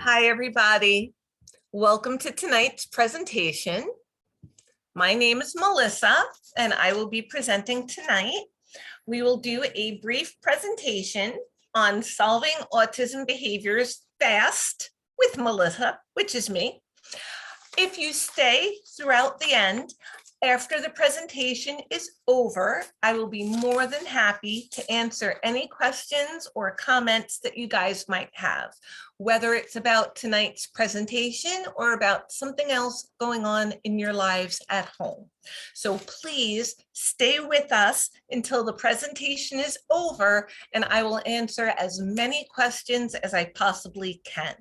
Hi, everybody. Welcome to tonight's presentation. My name is Melissa, and I will be presenting tonight. We will do a brief presentation on solving autism behaviors fast with Melissa, which is me. If you stay throughout the end, after the presentation is over, I will be more than happy to answer any questions or comments that you guys might have, whether it's about tonight's presentation or about something else going on in your lives at home. So please stay with us until the presentation is over, and I will answer as many questions as I possibly can.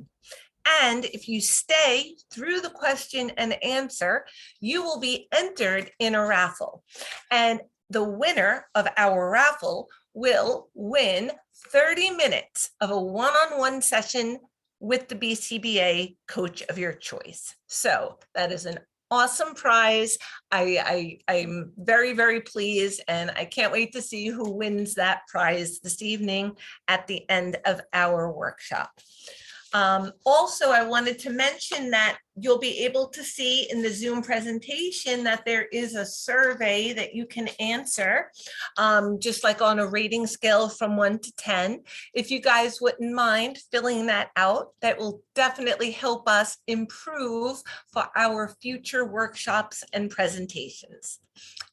And if you stay through the question and answer, you will be entered in a raffle. And the winner of our raffle will win 30 minutes of a one-on-one session with the BCBA coach of your choice. So that is an awesome prize. I'm very, very pleased, and I can't wait to see who wins that prize this evening at the end of our workshop. Also, I wanted to mention that you'll be able to see in the Zoom presentation that there is a survey that you can answer, just like on a rating scale from 1 to 10. If you guys wouldn't mind filling that out, that will definitely help us improve for our future workshops and presentations.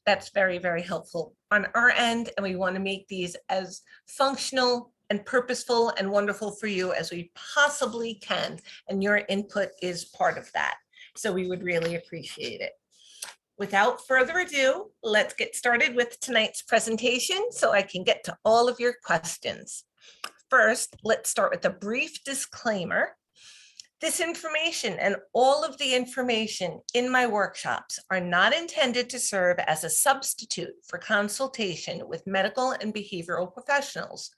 That's very, very helpful on our end, and we want to make these as functional and purposeful and wonderful for you as we possibly can. And your input is part of that. So we would really appreciate it. Without further ado, let's get started with tonight's presentation so I can get to all of your questions. First, let's start with a brief disclaimer. This information and all of the information in my workshops are not intended to serve as a substitute for consultation with medical and behavioral professionals.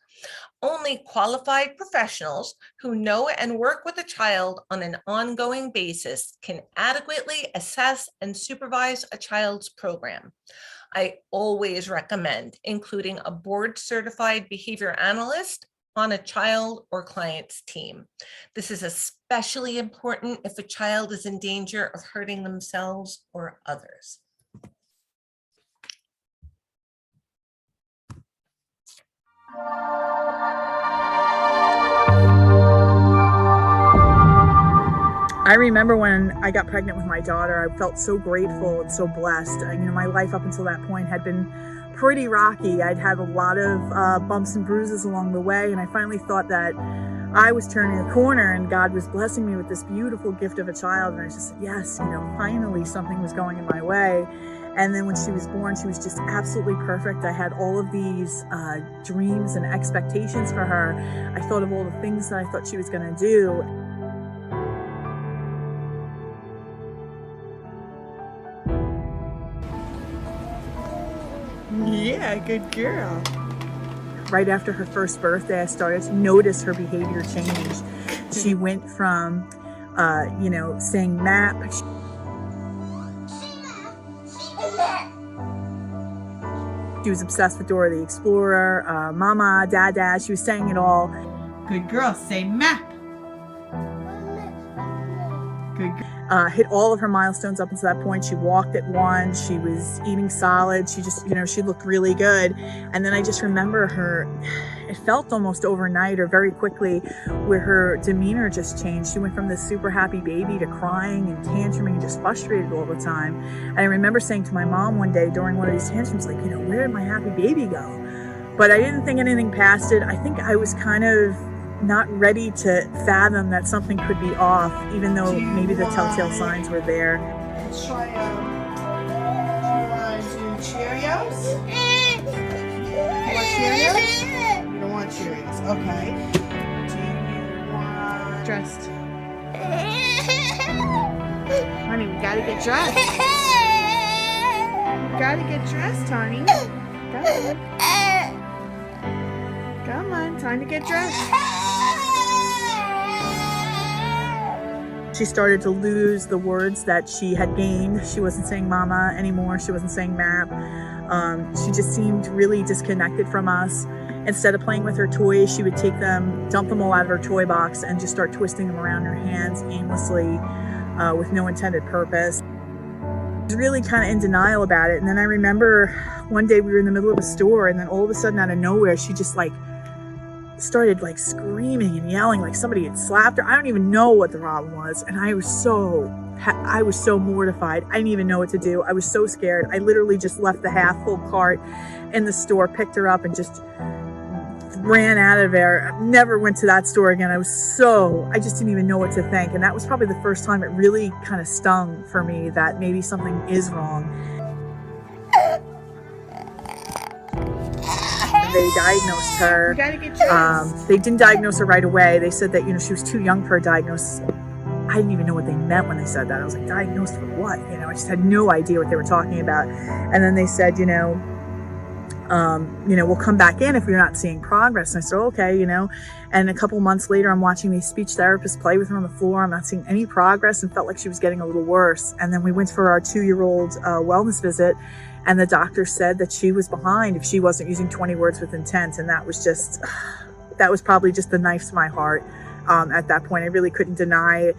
Only qualified professionals who know and work with a child on an ongoing basis can adequately assess and supervise a child's program. I always recommend including a board-certified behavior analyst on a child or client's team. This is especially important if a child is in danger of hurting themselves or others. I remember when I got pregnant with my daughter, I felt so grateful and so blessed. My life up until that point had been pretty rocky. I'd had a lot of bumps and bruises along the way, and I finally thought that I was turning a corner and God was blessing me with this beautiful gift of a child. And I just said, yes, finally something was going in my way. And then when she was born, she was just absolutely perfect. I had all of these dreams and expectations for her. I thought of all the things that I thought she was going to do. Yeah, good girl. Right after her first birthday, I started to notice her behavior change. She went from, saying map. She was obsessed with Dora the Explorer, Mama, Dada. She was saying it all. Good girl, say map. Good girl. Hit all of her milestones up until that point. She walked at 1. She was eating solid. She just, she looked really good. And then I just remember her, it felt almost overnight or very quickly, where her demeanor just changed. She went from this super happy baby to crying and tantruming and just frustrated all the time. And I remember saying to my mom one day during one of these tantrums, like, where did my happy baby go? But I didn't think anything past it. I think I was kind of not ready to fathom that something could be off, even though maybe the telltale signs were there. Let's try, do you want to do Cheerios? You want Cheerios? You don't want Cheerios, okay. Do you want... Dressed. Honey, we gotta get dressed. We gotta get dressed, honey. Come on, time to get dressed. She started to lose the words that she had gained. She wasn't saying mama anymore. She wasn't saying map. She just seemed really disconnected from us. Instead of playing with her toys, she would take them, dump them all out of her toy box, and just start twisting them around her hands aimlessly with no intended purpose. I was really kind of in denial about it. And then I remember one day we were in the middle of a store, and then all of a sudden out of nowhere, she just started screaming and yelling like somebody had slapped her. I don't even know what the problem was. And I was so mortified. I didn't even know what to do. I was so scared. I literally just left the half full cart in the store, picked her up, and just ran out of there. Never went to that store again. I just didn't even know what to think. And that was probably the first time it really kind of stung for me that maybe something is wrong. They diagnosed her. They didn't diagnose her right away. They said that, she was too young for a diagnosis. I didn't even know what they meant when they said that. I was like, diagnosed for what? I just had no idea what they were talking about. And then they said, we'll come back in if you're not seeing progress. And I said, okay, and a couple months later, I'm watching these speech therapists play with her on the floor. I'm not seeing any progress and felt like she was getting a little worse. And then we went for our 2-year-old wellness visit. And the doctor said that she was behind if she wasn't using 20 words with intent. And that was probably just the knife to my heart. At that point, I really couldn't deny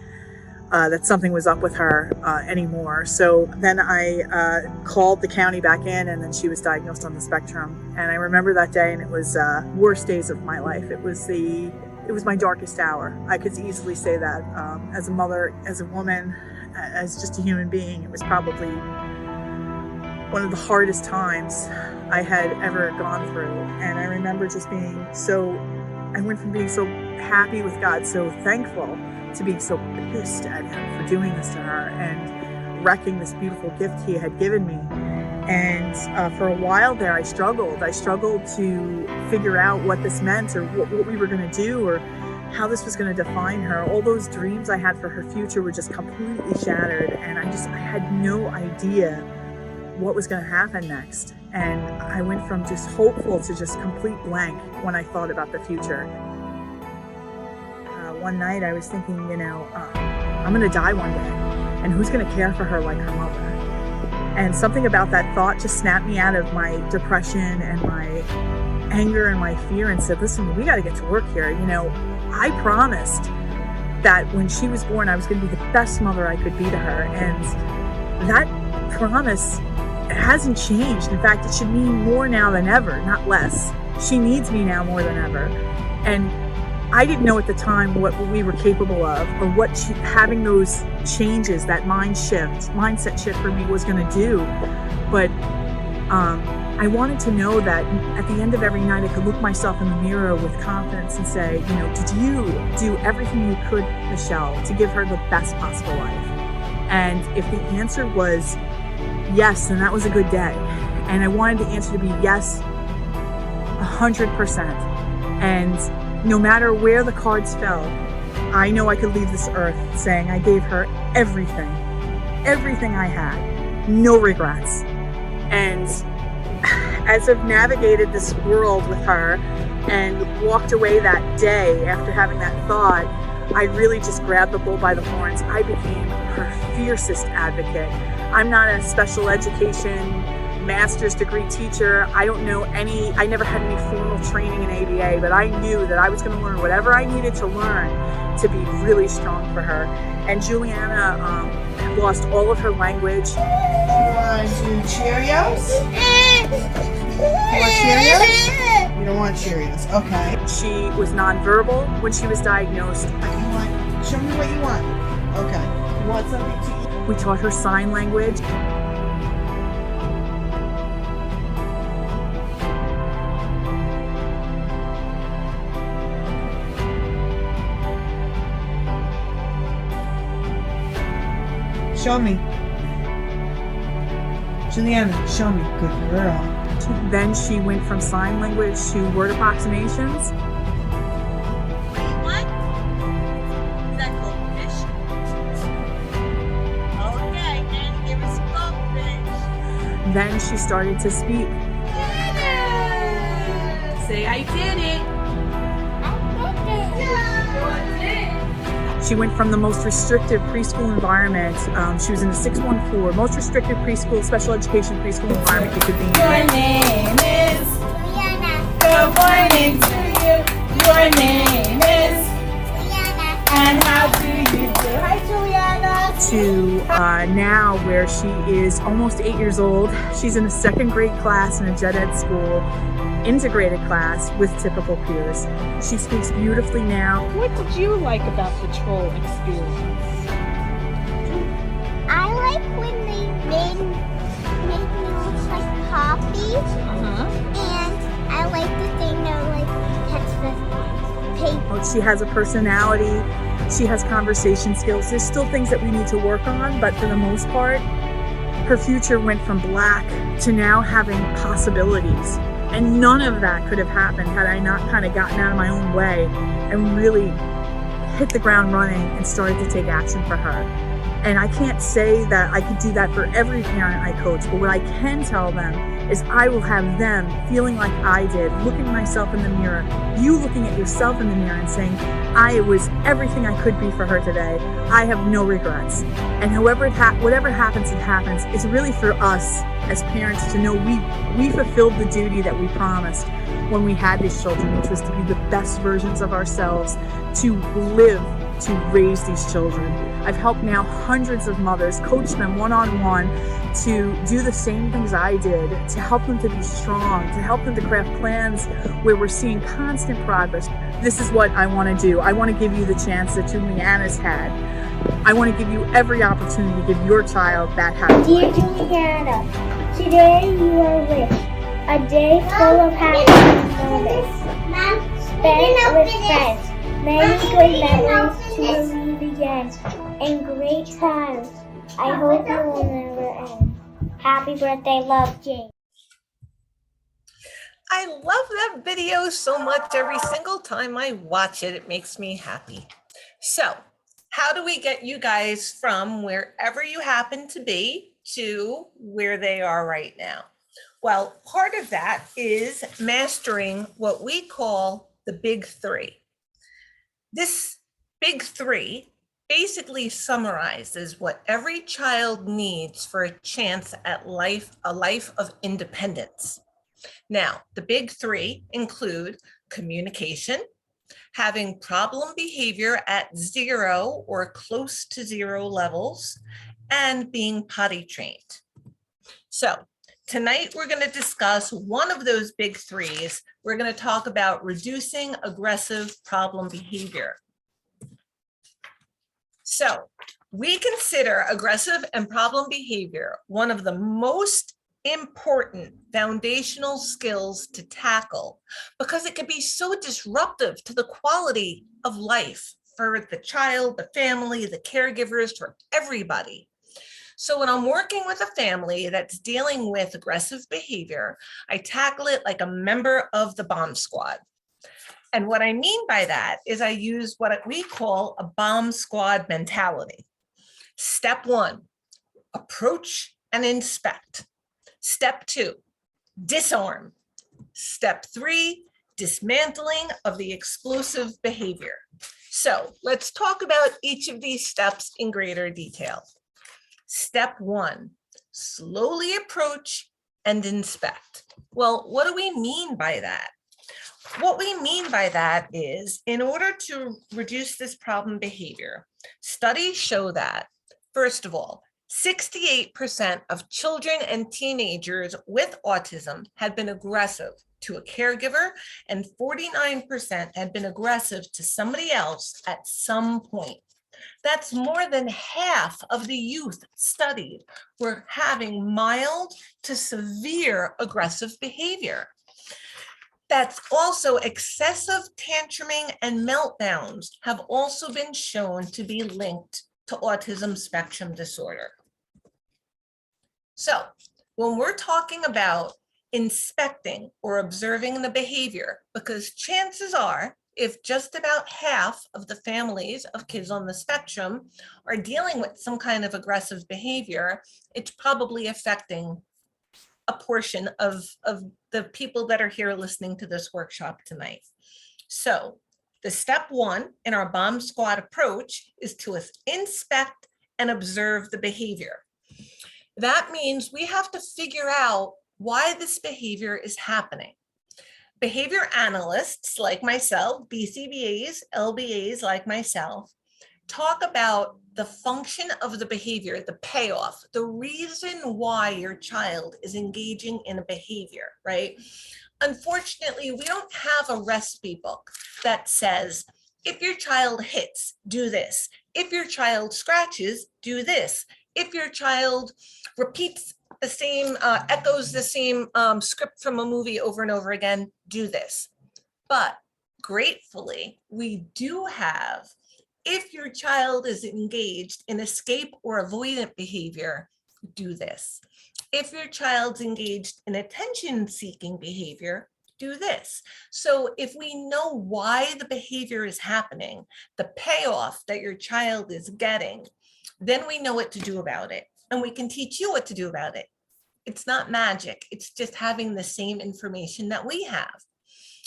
that something was up with her anymore. So then I called the county back in, and then she was diagnosed on the spectrum. And I remember that day, and it was worst days of my life. It was my darkest hour. I could easily say that. As a mother, as a woman, as just a human being, it was probably one of the hardest times I had ever gone through. And I remember just being I went from being so happy with God, so thankful, to being so pissed at him for doing this to her and wrecking this beautiful gift he had given me. And for a while there, I struggled to figure out what this meant, or what we were going to do, or how this was going to define her. All those dreams I had for her future were just completely shattered, and I had no idea what was going to happen next. And I went from just hopeful to just complete blank when I thought about the future. One night I was thinking, I'm going to die one day, and who's going to care for her like her mother? And something about that thought just snapped me out of my depression and my anger and my fear and said, listen, we got to get to work here. I promised that when she was born, I was going to be the best mother I could be to her. And that promise hasn't changed. In fact, it should mean more now than ever, not less. She needs me now more than ever. And I didn't know at the time what we were capable of, or what having those changes, that mindset shift for me was going to do. But I wanted to know that at the end of every night, I could look myself in the mirror with confidence and say, did you do everything you could, Michelle, to give her the best possible life? And if the answer was yes, then that was a good day. And I wanted the answer to be yes, 100%. And no matter where the cards fell, I know I could leave this earth saying I gave her everything I had, no regrets. And as I've navigated this world with her and walked away that day after having that thought, I really just grabbed the bull by the horns. I became her fiercest advocate. I'm not a special education master's degree teacher. I never had any formal training in ABA, but I knew that I was going to learn whatever I needed to learn to be really strong for her. And Juliana lost all of her language. You want to do Cheerios? You want Cheerios? You don't want Cheerios. Okay. She was nonverbal when she was diagnosed. Show me what you want. Okay. You want something to eat? We taught her sign language. Show me. Juliana, show me. Good girl. Then she went from sign language to word approximations. What? Is that goldfish? Okay, and give us goldfish. Then she started to speak. Say I did it. She She went from the most restrictive preschool environment. She was in the 614, most restrictive preschool, special education preschool environment you could be in. Your name is Juliana. Good morning to you. Your name is Juliana. And how do you do? Hi, Juliana. To now where she is almost 8 years old. She's in a second grade class in a gen ed school, integrated class with typical peers. She speaks beautifully now. What did you like about the troll experience? I like when they made me look like Poppy, and I like the thing that like touch the paper. She has a personality. She has conversation skills. There's still things that we need to work on, but for the most part, her future went from black to now having possibilities. And none of that could have happened had I not kind of gotten out of my own way and really hit the ground running and started to take action for her. And I can't say that I could do that for every parent I coach, but what I can tell them is I will have them feeling like I did, looking myself in the mirror, you looking at yourself in the mirror and saying, I was everything I could be for her today. I have no regrets. And whatever happens, it happens. It's really for us as parents to know we fulfilled the duty that we promised when we had these children, which was to be the best versions of ourselves, to live, to raise these children. I've helped now hundreds of mothers, coach them one-on-one to do the same things I did, to help them to be strong, to help them to craft plans where we're seeing constant progress. This is what I want to do. I want to give you the chance that Juliana's had. I want to give you every opportunity to give your child that happiness. Dear Juliana, today you are rich. A day full of happiness moments. Spent with friends. Many good memories to relive again. And great times. I hope it will never end. Happy birthday, love, Jane. I love that video so much. Every single time I watch it, it makes me happy. So how do we get you guys from wherever you happen to be to where they are right now? Well, part of that is mastering what we call the big three. This big three basically summarizes what every child needs for a chance at a life of independence. Now, the big three include communication, having problem behavior at 0 or close to 0 levels, and being potty trained. So tonight we're going to discuss one of those big threes. We're going to talk about reducing aggressive problem behavior. So we consider aggressive and problem behavior one of the most important foundational skills to tackle because it can be so disruptive to the quality of life for the child, the family, the caregivers, for everybody. So when I'm working with a family that's dealing with aggressive behavior, I tackle it like a member of the bomb squad. And what I mean by that is I use what we call a bomb squad mentality. Step 1, approach and inspect. Step 2, disarm. Step 3, dismantling of the explosive behavior. So let's talk about each of these steps in greater detail. Step 1, slowly approach and inspect. Well, what do we mean by that? What we mean by that is, in order to reduce this problem behavior, studies show that, first of all, 68% of children and teenagers with autism had been aggressive to a caregiver, and 49% had been aggressive to somebody else at some point. That's more than half of the youth studied were having mild to severe aggressive behavior. That's also excessive tantruming and meltdowns have also been shown to be linked to autism spectrum disorder. So when we're talking about inspecting or observing the behavior, because chances are, if just about half of the families of kids on the spectrum are dealing with some kind of aggressive behavior, it's probably affecting a portion of the people that are here listening to this workshop tonight. So The step one in our bomb squad approach is to inspect and observe the behavior. That means we have to figure out why this behavior is happening. Behavior analysts like myself, BCBAs, LBAs like myself, talk about the function of the behavior, the payoff, the reason why your child is engaging in a behavior, right? Unfortunately, we don't have a recipe book that says, if your child hits, do this. If your child scratches, do this. If your child repeats the same, echoes the same script from a movie over and over again, do this. But gratefully, we do have, if your child is engaged in escape or avoidant behavior, do this. If your child's engaged in attention-seeking behavior, do this. So if we know why the behavior is happening, the payoff that your child is getting, then we know what to do about it. And we can teach you what to do about it. It's not magic. It's just having the same information that we have.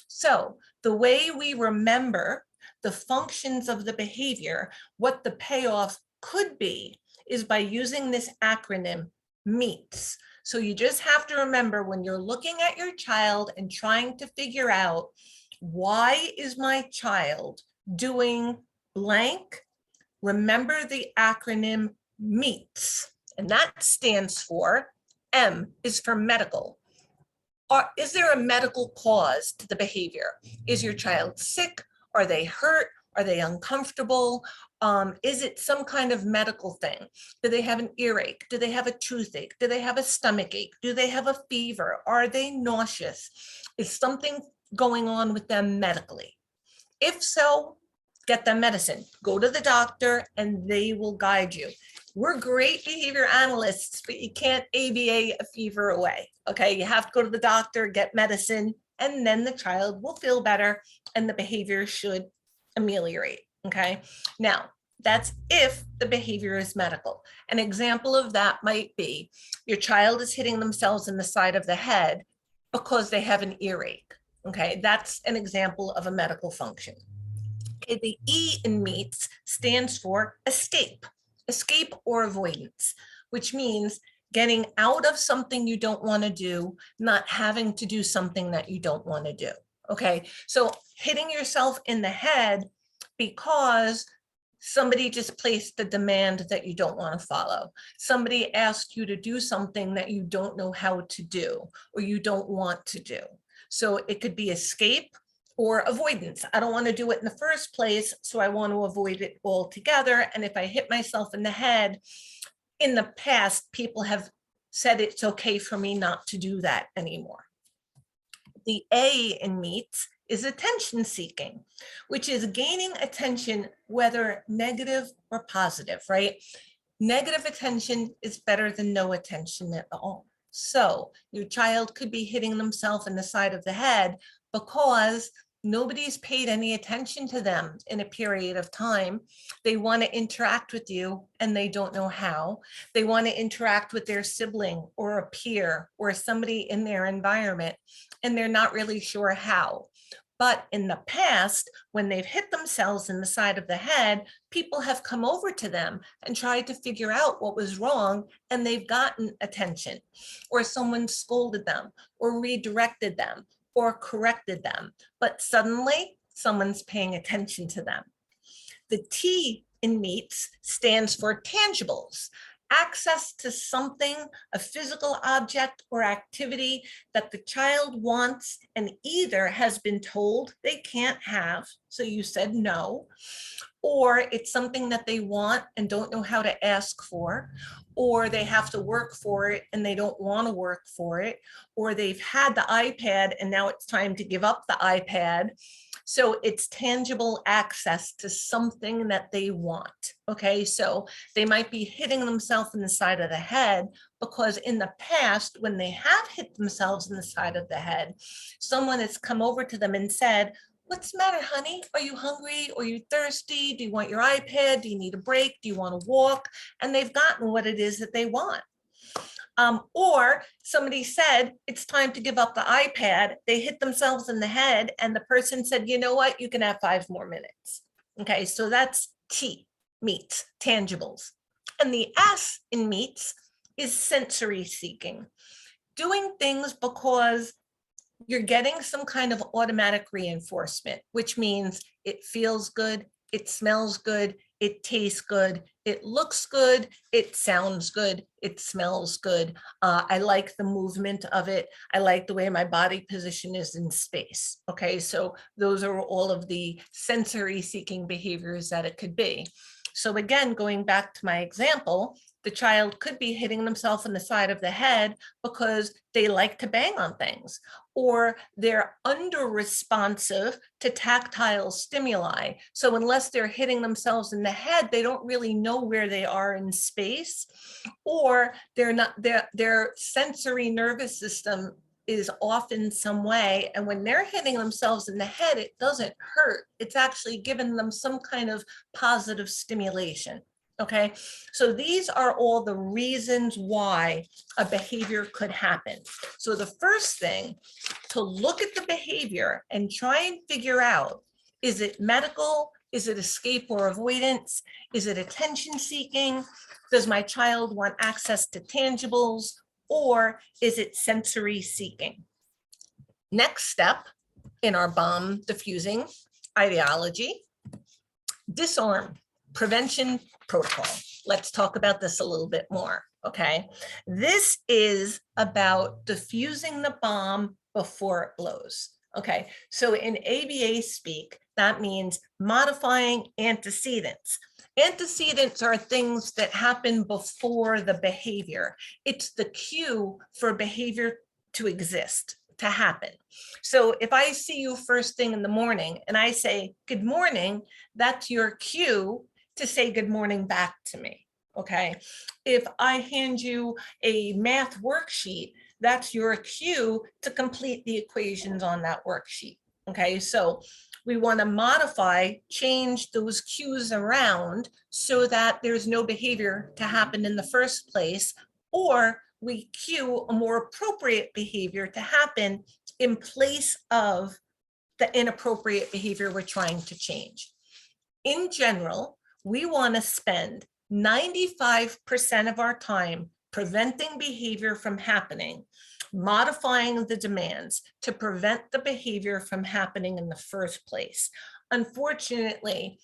So the way we remember the functions of the behavior, what the payoff could be, is by using this acronym, MEETS. So you just have to remember, when you're looking at your child and trying to figure out, why is my child doing blank? Remember the acronym MEETS, and that stands for, M is for medical. Is there a medical cause to the behavior? Is your child sick? Are they hurt? Are they uncomfortable? Is it some kind of medical thing? Do they have an earache? Do they have a toothache? Do they have a stomach ache? Do they have a fever? Are they nauseous? Is something going on with them medically? If so, get them medicine. Go to the doctor and they will guide you. We're great behavior analysts, but you can't ABA a fever away. Okay, you have to go to the doctor, get medicine, and then the child will feel better and the behavior should ameliorate. Okay, now that's if the behavior is medical. An example of that might be your child is hitting themselves in the side of the head because they have an earache. Okay, that's an example of a medical function. Okay, the E in MEETS stands for escape. Escape or avoidance, which means getting out of something you don't want to do, not having to do something that you don't want to do. Okay, so hitting yourself in the head because somebody just placed the demand that you don't want to follow. Somebody asked you to do something that you don't know how to do or you don't want to do. So it could be escape or avoidance. I don't want to do it in the first place, so I want to avoid it altogether. And if I hit myself in the head, in the past, people have said it's okay for me not to do that anymore. The A in MEETS is attention seeking, which is gaining attention, whether negative or positive, right? Negative attention is better than no attention at all. So your child could be hitting themselves in the side of the head because nobody's paid any attention to them in a period of time. They want to interact with you and they don't know how. They want to interact with their sibling or a peer or somebody in their environment, and they're not really sure how. But in the past, when they've hit themselves in the side of the head, people have come over to them and tried to figure out what was wrong, and they've gotten attention, or someone scolded them or redirected them or corrected them, but suddenly someone's paying attention to them. The T in MEETS stands for tangibles, access to something, a physical object or activity that the child wants and either has been told they can't have, so you said no, or it's something that they want and don't know how to ask for, or they have to work for it and they don't want to work for it, or they've had the iPad and now it's time to give up the iPad. So it's tangible access to something that they want. Okay, so they might be hitting themselves in the side of the head because in the past, when they have hit themselves in the side of the head, someone has come over to them and said, "What's the matter, honey? Are you hungry? Are you thirsty? Do you want your iPad? Do you need a break? Do you want to walk?" And they've gotten what it is that they want. Or somebody said, it's time to give up the iPad. They hit themselves in the head and the person said, you know what, you can have 5 more minutes. Okay, so that's T, meats, tangibles. And the S in meats is sensory seeking. Doing things because you're getting some kind of automatic reinforcement, which means it feels good, it smells good, it tastes good, it looks good, it sounds good, it smells good. I like the movement of it. I like the way my body position is in space. Okay, so those are all of the sensory seeking behaviors that it could be. So again, going back to my example, the child could be hitting themselves in the side of the head because they like to bang on things, or they're under responsive to tactile stimuli. So unless they're hitting themselves in the head, they don't really know where they are in space, or their sensory nervous system is off in some way. And when they're hitting themselves in the head, it doesn't hurt. It's actually giving them some kind of positive stimulation. Okay, so these are all the reasons why a behavior could happen. So the first thing, to look at the behavior and try and figure out, is it medical? Is it escape or avoidance? Is it attention seeking? Does my child want access to tangibles? Or is it sensory seeking? Next step in our bomb diffusing ideology, disarm, prevention protocol. Let's talk about this a little bit more, okay? This is about diffusing the bomb before it blows, okay? So in ABA speak, that means modifying antecedents. Antecedents are things that happen before the behavior. It's the cue for behavior to exist, to happen. So if I see you first thing in the morning and I say, good morning, that's your cue to say good morning back to me, okay? If I hand you a math worksheet, that's your cue to complete the equations on that worksheet, okay? So we want to modify, change those cues around so that there's no behavior to happen in the first place, or we cue a more appropriate behavior to happen in place of the inappropriate behavior we're trying to change. In general, we want to spend 95% of our time preventing behavior from happening, modifying the demands to prevent the behavior from happening in the first place. Unfortunately,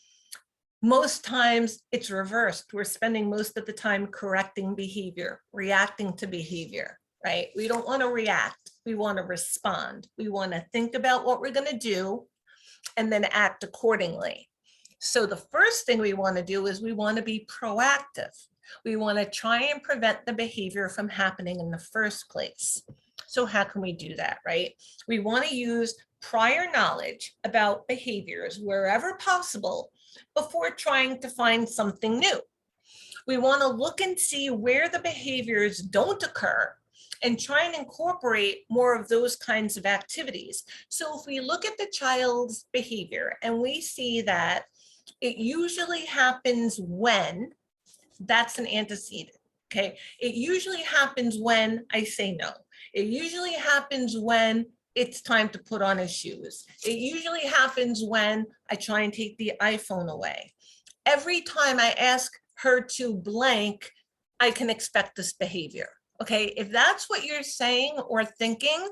most times it's reversed. We're spending most of the time correcting behavior, reacting to behavior, right? We don't want to react. We want to respond. We want to think about what we're going to do and then act accordingly. So the first thing we want to do is we want to be proactive. We want to try and prevent the behavior from happening in the first place. So how can we do that, right? We want to use prior knowledge about behaviors wherever possible before trying to find something new. We want to look and see where the behaviors don't occur and try and incorporate more of those kinds of activities. So if we look at the child's behavior and we see that it usually happens when, that's an antecedent, okay? It usually happens when I say no. It usually happens when it's time to put on his shoes. It usually happens when I try and take the iPhone away. Every time I ask her to blank, I can expect this behavior, okay? If that's what you're saying or thinking,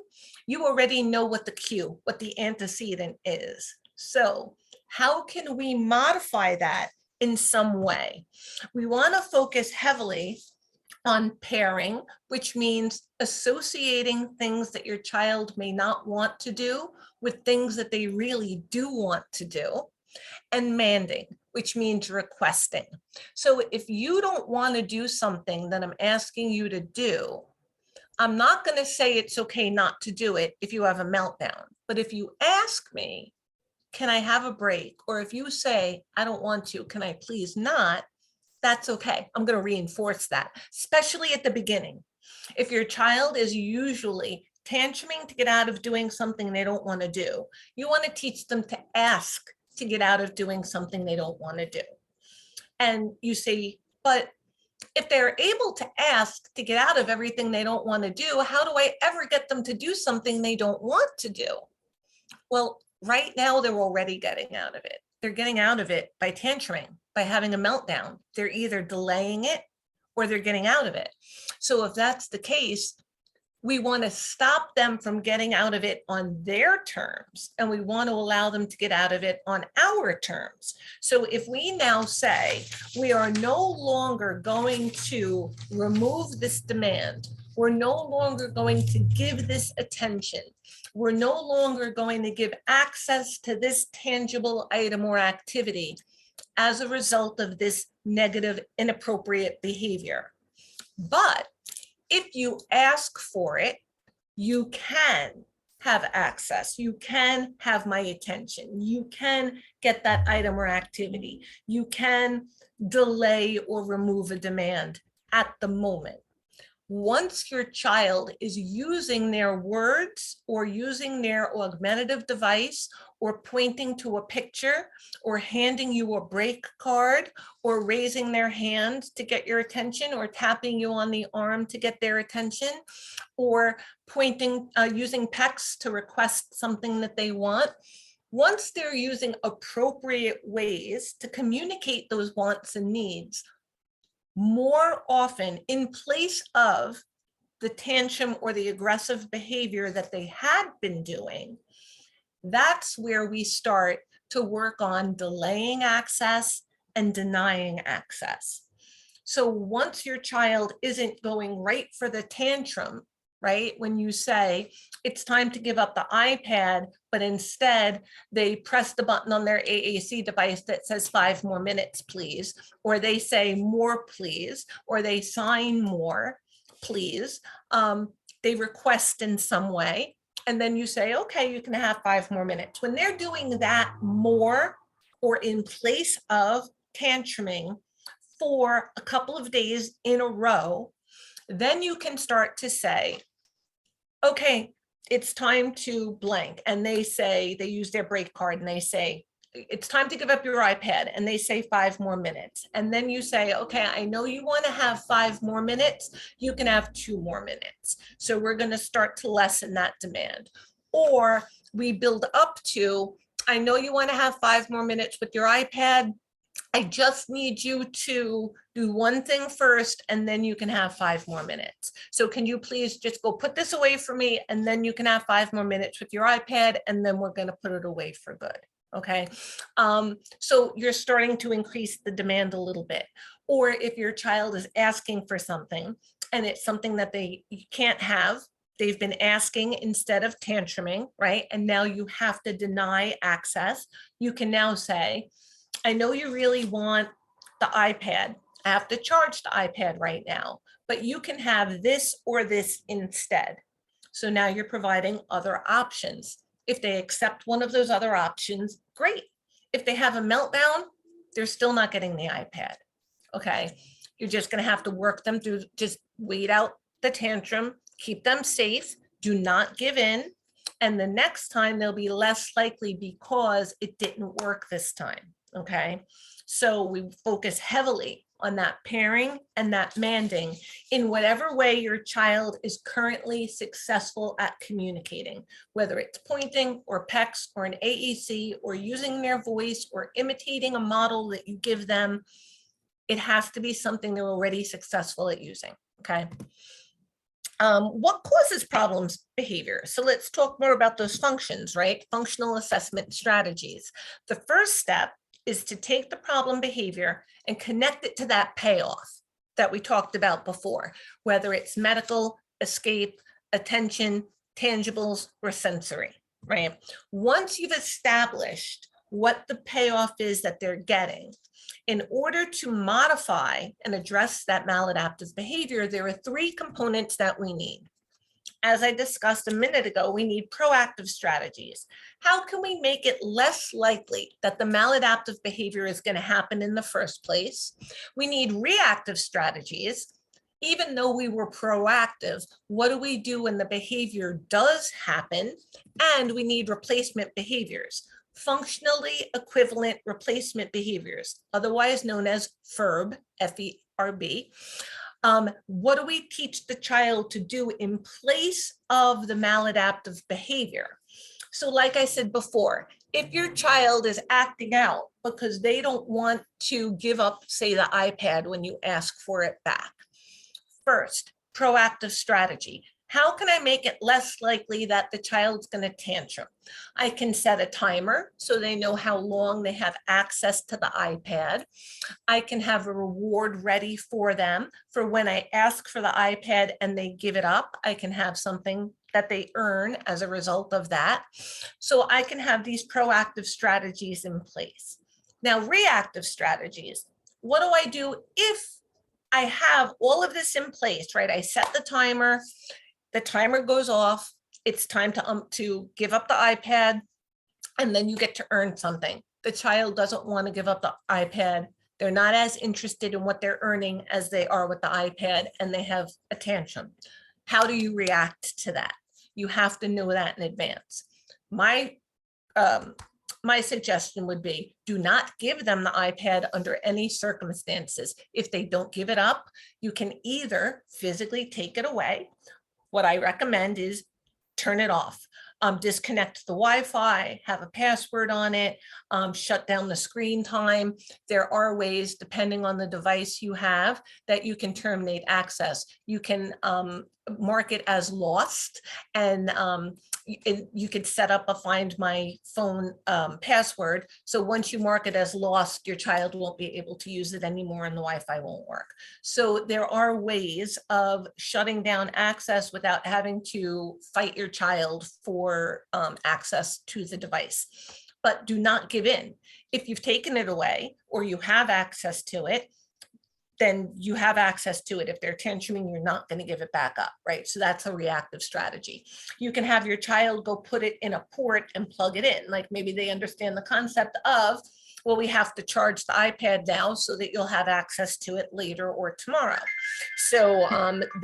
you already know what the cue, what the antecedent is. So how can we modify that in some way? We want to focus heavily on pairing, which means associating things that your child may not want to do with things that they really do want to do, and manding, which means requesting. So if you don't want to do something that I'm asking you to do, I'm not going to say it's okay not to do it if you have a meltdown. But if you ask me, can I have a break? Or if you say, I don't want to, can I please not? That's okay. I'm going to reinforce that, especially at the beginning. If your child is usually tantruming to get out of doing something they don't want to do, you want to teach them to ask to get out of doing something they don't want to do. And you say, but If they're able to ask to get out of everything they don't want to do, how do I ever get them to do something they don't want to do? Well, right now they're already getting out of it. They're getting out of it by tantruming, by having a meltdown. They're either delaying it or they're getting out of it. So if that's the case, we want to stop them from getting out of it on their terms, and we want to allow them to get out of it on our terms. So if we now say we are no longer going to remove this demand, we're no longer going to give this attention, we're no longer going to give access to this tangible item or activity as a result of this negative, inappropriate behavior. But if you ask for it, you can have access. You can have my attention. You can get that item or activity. You can delay or remove a demand at the moment. Once your child is using their words or using their augmentative device or pointing to a picture or handing you a break card or raising their hand to get your attention or tapping you on the arm to get their attention or pointing, using PECs to request something that they want, once they're using appropriate ways to communicate those wants and needs, more often in place of the tantrum or the aggressive behavior that they had been doing, that's where we start to work on delaying access and denying access. So once your child isn't going right for the tantrum, right? When you say it's time to give up the iPad, but instead they press the button on their AAC device that says 5 more minutes, please, or they say more, please, or they sign more, please. They request in some way. And then you say, okay, you can have 5 more minutes. When they're doing that more or in place of tantruming for a couple of days in a row, then you can start to say, okay, it's time to blank. And they say, they use their break card and they say, it's time to give up your iPad. And they say 5 more minutes. And then you say, okay, I know you want to have 5 more minutes. You can have 2 more minutes. So we're going to start to lessen that demand. Or we build up to, I know you want to have 5 more minutes with your iPad. I just need you to do one thing first, and then you can have 5 more minutes. So can you please just go put this away for me, and then you can have 5 more minutes with your iPad, and then we're going to put it away for good. Okay. So you're starting to increase the demand a little bit. Or if your child is asking for something and it's something that they can't have, they've been asking instead of tantruming, right? And now you have to deny access. You can now say, I know you really want the iPad. I have to charge the iPad right now, but you can have this or this instead. So now you're providing other options. If they accept one of those other options, great. If they have a meltdown, they're still not getting the iPad. Okay. You're just going to have to work them through, just wait out the tantrum, keep them safe, do not give in. And the next time they'll be less likely because it didn't work this time. Okay. So we focus heavily on that pairing and that manding in whatever way your child is currently successful at communicating, whether it's pointing or PECs or an AEC or using their voice or imitating a model that you give them. It has to be something they're already successful at using. Okay. What causes problems behavior? So let's talk more about those functions, right? Functional assessment strategies. The first step is to take the problem behavior and connect it to that payoff that we talked about before, whether it's medical, escape, attention, tangibles, or sensory, right? Once you've established what the payoff is that they're getting, in order to modify and address that maladaptive behavior, there are 3 components that we need. As I discussed a minute ago, we need proactive strategies. How can we make it less likely that the maladaptive behavior is going to happen in the first place? We need reactive strategies. Even though we were proactive, what do we do when the behavior does happen? And we need replacement behaviors, functionally equivalent replacement behaviors, otherwise known as FERB, RB. What do we teach the child to do in place of the maladaptive behavior? So like I said before, if your child is acting out because they don't want to give up, say, the iPad when you ask for it back, first, proactive strategy. How can I make it less likely that the child's going to tantrum? I can set a timer so they know how long they have access to the iPad. I can have a reward ready for them for when I ask for the iPad and they give it up. I can have something that they earn as a result of that. So I can have these proactive strategies in place. Now, reactive strategies. What do I do if I have all of this in place, right? I set the timer goes off, it's time to give up the iPad, and then you get to earn something. The child doesn't want to give up the iPad. They're not as interested in what they're earning as they are with the iPad, and they have a tantrum. How do you react to that? You have to know that in advance. My suggestion would be, do not give them the iPad under any circumstances. If they don't give it up, you can either physically take it away. What I recommend is turn it off, disconnect the Wi-Fi, have a password on it, shut down the screen time. There are ways, depending on the device you have, that you can terminate access. You can mark it as lost, and you could set up a find my phone password. So once you mark it as lost, your child won't be able to use it anymore and the Wi-Fi won't work. So there are ways of shutting down access without having to fight your child for access to the device. But do not give in. If you've taken it away or you have access to it, then you have access to it. If they're tantruming, you're not going to give it back up, right? So that's a reactive strategy. You can have your child go put it in a port and plug it in. Like maybe they understand the concept of, well, we have to charge the iPad now so that you'll have access to it later or tomorrow. So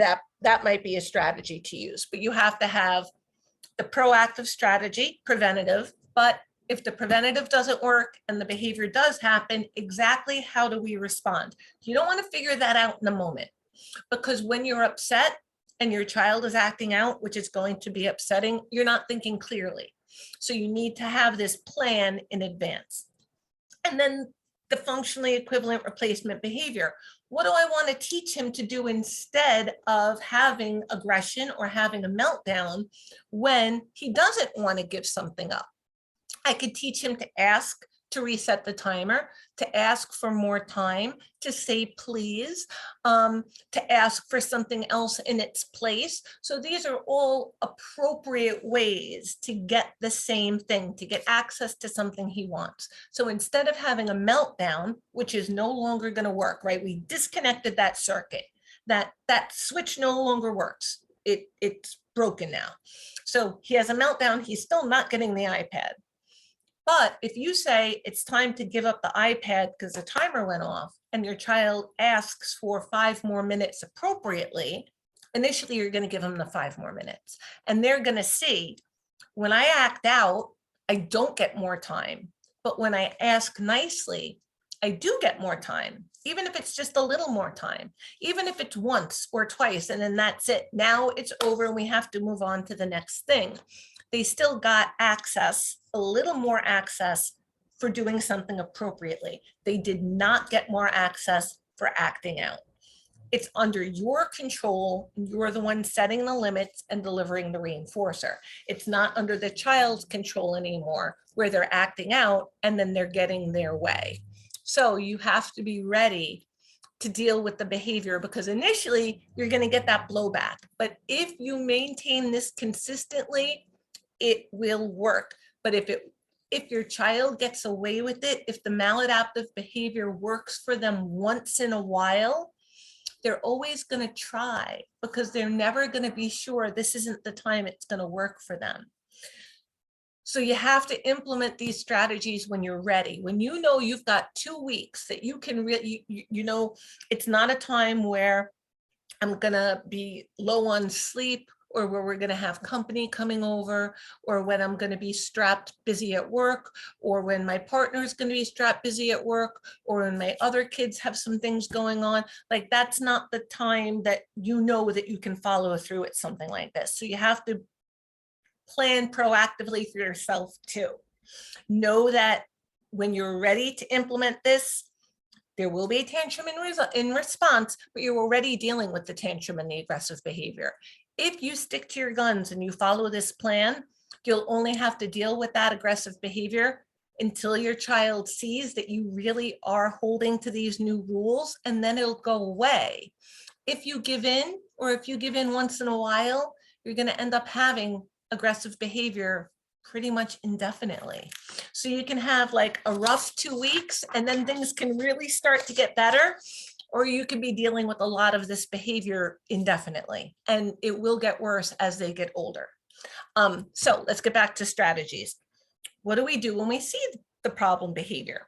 that might be a strategy to use, but you have to have the proactive strategy, preventative, but if the preventative doesn't work and the behavior does happen, exactly how do we respond? You don't want to figure that out in the moment, because when you're upset and your child is acting out, which is going to be upsetting, you're not thinking clearly. So you need to have this plan in advance. And then the functionally equivalent replacement behavior. What do I want to teach him to do instead of having aggression or having a meltdown when he doesn't want to give something up? I could teach him to ask to reset the timer, to ask for more time, to say please, to ask for something else in its place. So these are all appropriate ways to get the same thing, to get access to something he wants. So instead of having a meltdown, which is no longer going to work, right? We disconnected that circuit. That switch no longer works. It's broken now. So he has a meltdown. He's still not getting the iPad. But if you say it's time to give up the iPad because the timer went off and your child asks for 5 more minutes appropriately, initially you're going to give them the 5 more minutes. And they're going to see, when I act out, I don't get more time. But when I ask nicely, I do get more time, even if it's just a little more time, even if it's once or twice, and then that's it. Now it's over and we have to move on to the next thing. They still got access, a little more access for doing something appropriately. They did not get more access for acting out. It's under your control. You're the one setting the limits and delivering the reinforcer. It's not under the child's control anymore, where they're acting out and then they're getting their way. So you have to be ready to deal with the behavior, because initially you're going to get that blowback. But if you maintain this consistently, it will work. But if your child gets away with it, if the maladaptive behavior works for them once in a while, they're always going to try, because they're never going to be sure this isn't the time it's going to work for them. So you have to implement these strategies when you're ready. When you know you've got 2 weeks that you can really, you know, it's not a time where I'm going to be low on sleep or where we're going to have company coming over, or when I'm going to be strapped busy at work, or when my partner is going to be strapped busy at work, or when my other kids have some things going on. Like, that's not the time that you know that you can follow through with something like this. So you have to plan proactively for yourself too. Know that when you're ready to implement this, there will be a tantrum in response, but you're already dealing with the tantrum and the aggressive behavior. If you stick to your guns and you follow this plan, you'll only have to deal with that aggressive behavior until your child sees that you really are holding to these new rules, and then it'll go away. If you give in, or if you give in once in a while, you're going to end up having aggressive behavior pretty much indefinitely. So you can have like a rough 2 weeks, and then things can really start to get better, or you can be dealing with a lot of this behavior indefinitely, and it will get worse as they get older. So let's get back to strategies. What do we do when we see the problem behavior?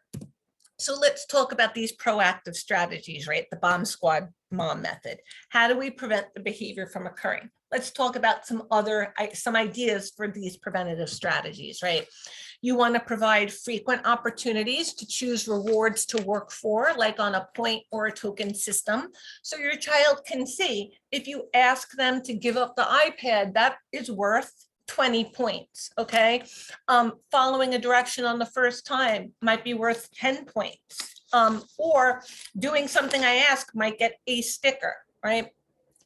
So let's talk about these proactive strategies, right? The bomb squad mom method. How do we prevent the behavior from occurring? Let's talk about some ideas for these preventative strategies, right? You want to provide frequent opportunities to choose rewards to work for, like on a point or a token system. So your child can see, if you ask them to give up the iPad, that is worth 20 points, okay? Following a direction on the first time might be worth 10 points. Or doing something I ask might get a sticker, right?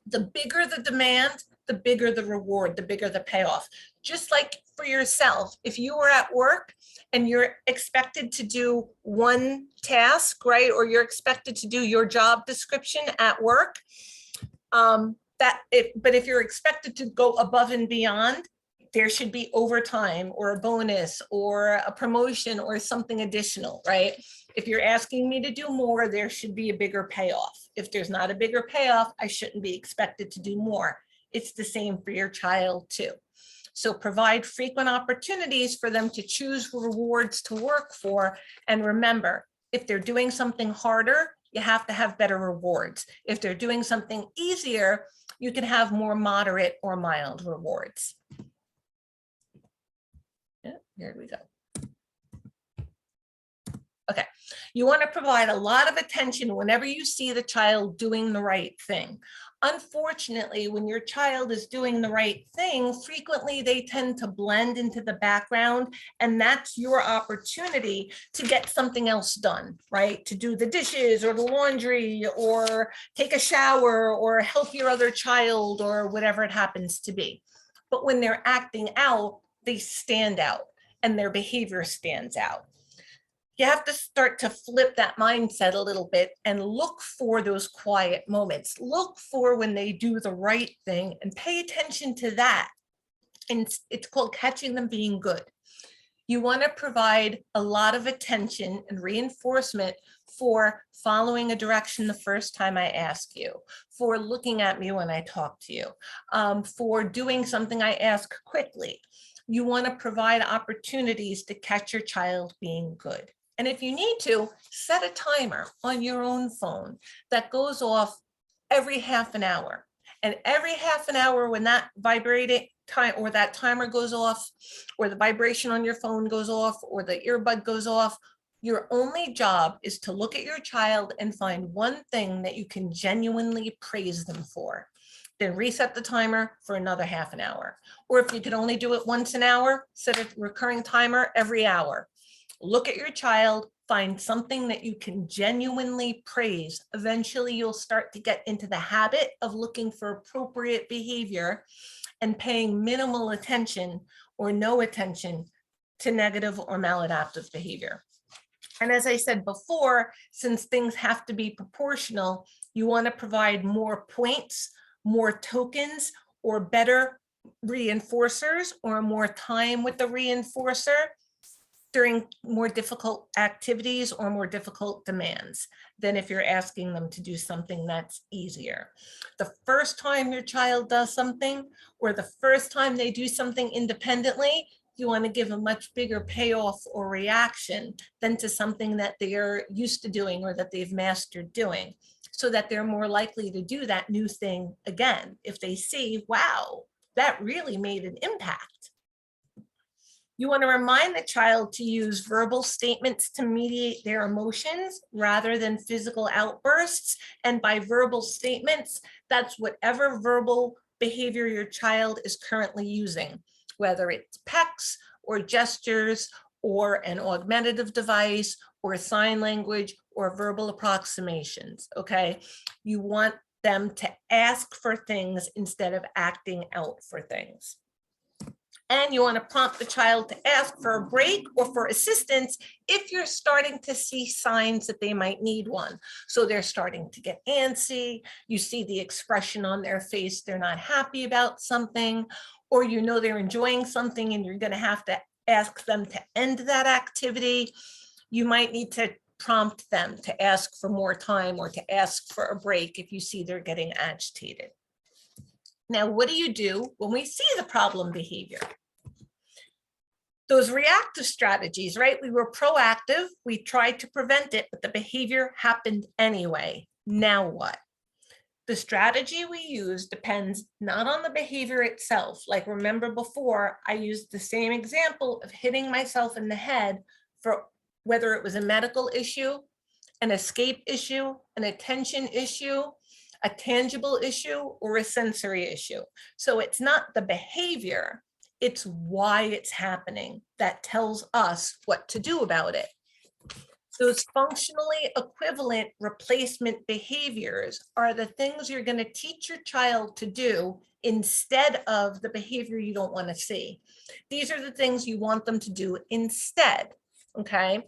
The bigger the demand, the bigger the reward, the bigger the payoff. Just like for yourself, if you were at work and you're expected to do one task, right? Or you're expected to do your job description at work, but if you're expected to go above and beyond, there should be overtime or a bonus or a promotion or something additional, right? If you're asking me to do more, there should be a bigger payoff. If there's not a bigger payoff, I shouldn't be expected to do more. It's the same for your child too. So provide frequent opportunities for them to choose rewards to work for. And remember, if they're doing something harder, you have to have better rewards. If they're doing something easier, you can have more moderate or mild rewards. Yeah, here we go. Okay, you want to provide a lot of attention whenever you see the child doing the right thing. Unfortunately, when your child is doing the right thing, frequently they tend to blend into the background, and that's your opportunity to get something else done, right? To do the dishes or the laundry or take a shower or help your other child or whatever it happens to be. But when they're acting out, they stand out and their behavior stands out. You have to start to flip that mindset a little bit and look for those quiet moments. Look for when they do the right thing and pay attention to that. And it's called catching them being good. You want to provide a lot of attention and reinforcement for following a direction the first time I ask you, for looking at me when I talk to you, for doing something I ask quickly. You want to provide opportunities to catch your child being good. And if you need to, set a timer on your own phone that goes off every half an hour. And every half an hour when that vibrating time or that timer goes off, or the vibration on your phone goes off, or the earbud goes off, your only job is to look at your child and find one thing that you can genuinely praise them for. Then reset the timer for another half an hour. Or if you can only do it once an hour, set a recurring timer every hour. Look at your child, find something that you can genuinely praise. Eventually, you'll start to get into the habit of looking for appropriate behavior and paying minimal attention or no attention to negative or maladaptive behavior. And as I said before, since things have to be proportional, you want to provide more points, more tokens, or better reinforcers, or more time with the reinforcer during more difficult activities or more difficult demands than if you're asking them to do something that's easier. The first time your child does something, or the first time they do something independently, you want to give a much bigger payoff or reaction than to something that they're used to doing or that they've mastered doing, so that they're more likely to do that new thing again. If they see, wow, that really made an impact. You want to remind the child to use verbal statements to mediate their emotions rather than physical outbursts. And by verbal statements, that's whatever verbal behavior your child is currently using, whether it's pecks or gestures or an augmentative device or sign language or verbal approximations, okay? You want them to ask for things instead of acting out for things. And you want to prompt the child to ask for a break or for assistance if you're starting to see signs that they might need one. So they're starting to get antsy, you see the expression on their face, they're not happy about something, or you know they're enjoying something and you're going to have to ask them to end that activity. You might need to prompt them to ask for more time or to ask for a break if you see they're getting agitated. Now, what do you do when we see the problem behavior? Those reactive strategies, right? We were proactive, we tried to prevent it, but the behavior happened anyway. Now what? The strategy we use depends not on the behavior itself. Like, remember before, I used the same example of hitting myself in the head for whether it was a medical issue, an escape issue, an attention issue, a tangible issue, or a sensory issue. So it's not the behavior, it's why it's happening that tells us what to do about it. Those functionally equivalent replacement behaviors are the things you're going to teach your child to do instead of the behavior you don't want to see. These are the things you want them to do instead, okay?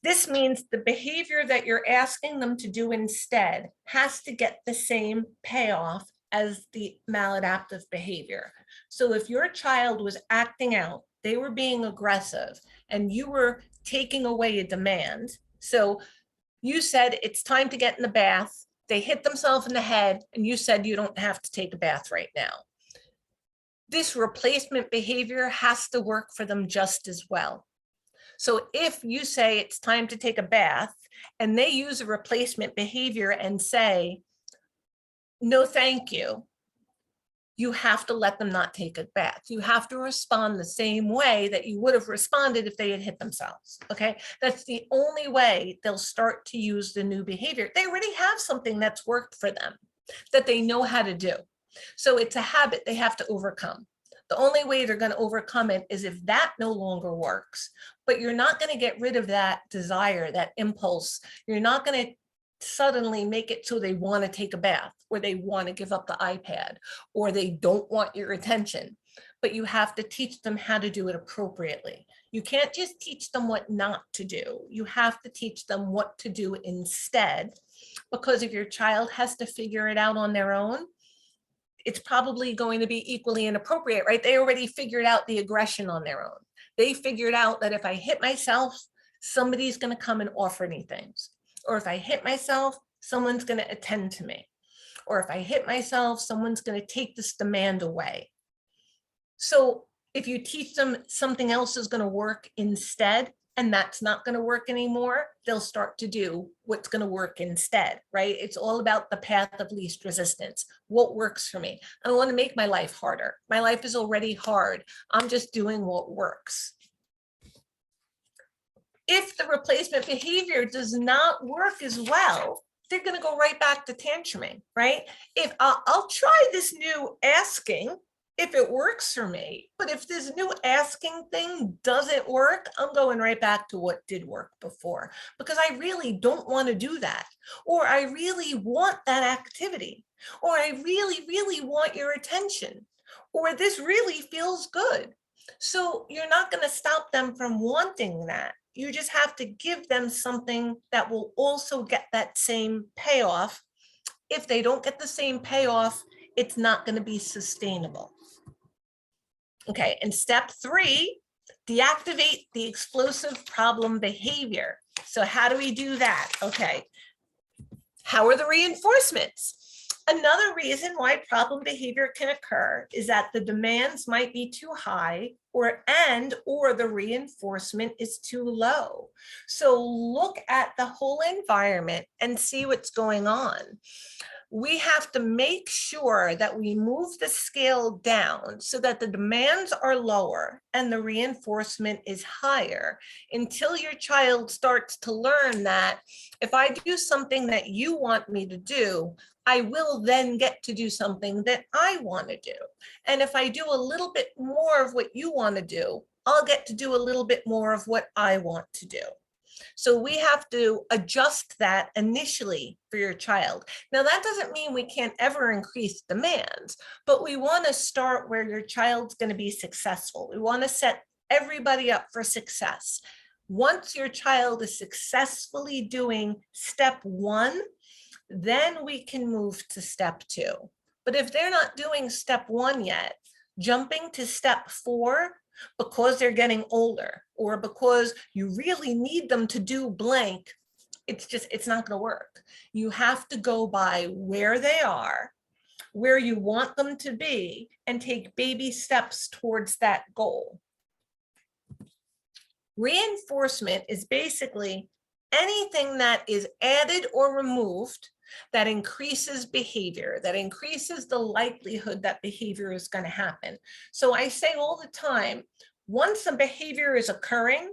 This means the behavior that you're asking them to do instead has to get the same payoff as the maladaptive behavior. So if your child was acting out, they were being aggressive, and you were taking away a demand. So you said, it's time to get in the bath. They hit themselves in the head, and you said, you don't have to take a bath right now. This replacement behavior has to work for them just as well. So if you say it's time to take a bath and they use a replacement behavior and say, no, thank you, you have to let them not take a bath. You have to respond the same way that you would have responded if they had hit themselves, okay? That's the only way they'll start to use the new behavior. They already have something that's worked for them, that they know how to do. So it's a habit they have to overcome. The only way they're going to overcome it is if that no longer works, but you're not going to get rid of that desire, that impulse. You're not going to suddenly make it so they want to take a bath, or they want to give up the iPad, or they don't want your attention. But you have to teach them how to do it appropriately. You can't just teach them what not to do. You have to teach them what to do instead, because if your child has to figure it out on their own, it's probably going to be equally inappropriate, right? They already figured out the aggression on their own. They figured out that if I hit myself, somebody's going to come and offer me things. Or if I hit myself, someone's going to attend to me. Or if I hit myself, someone's going to take this demand away. So if you teach them something else is going to work instead, and that's not going to work anymore, they'll start to do what's going to work instead, right? It's all about the path of least resistance. What works for me? I don't want to make my life harder. My life is already hard. I'm just doing what works. If the replacement behavior does not work as well, they're going to go right back to tantruming, right? If I'll try this new asking, if it works for me, but if this new asking thing doesn't work, I'm going right back to what did work before, because I really don't want to do that, or I really want that activity, or I really, really want your attention, or this really feels good. So you're not going to stop them from wanting that. You just have to give them something that will also get that same payoff. If they don't get the same payoff, it's not going to be sustainable. Okay, and step 3, deactivate the explosive problem behavior. So how do we do that? Okay, how are the reinforcements? Another reason why problem behavior can occur is that the demands might be too high, or the reinforcement is too low. So look at the whole environment and see what's going on. we have to make sure that we move the scale down so that the demands are lower and the reinforcement is higher until your child starts to learn that if I do something that you want me to do, I will then get to do something that I want to do. And if I do a little bit more of what you want to do, I'll get to do a little bit more of what I want to do. So we have to adjust that initially for your child. Now, that doesn't mean we can't ever increase demands, but we want to start where your child's going to be successful. We want to set everybody up for success. Once your child is successfully doing step 1, then we can move to step 2. But if they're not doing step 1 yet, jumping to step 4 because they're getting older or because you really need them to do blank, it's not going to work. You have to go by where they are, where you want them to be, and take baby steps towards that goal. Reinforcement is basically anything that is added or removed that increases behavior, that increases the likelihood that behavior is going to happen. So I say all the time, once a behavior is occurring,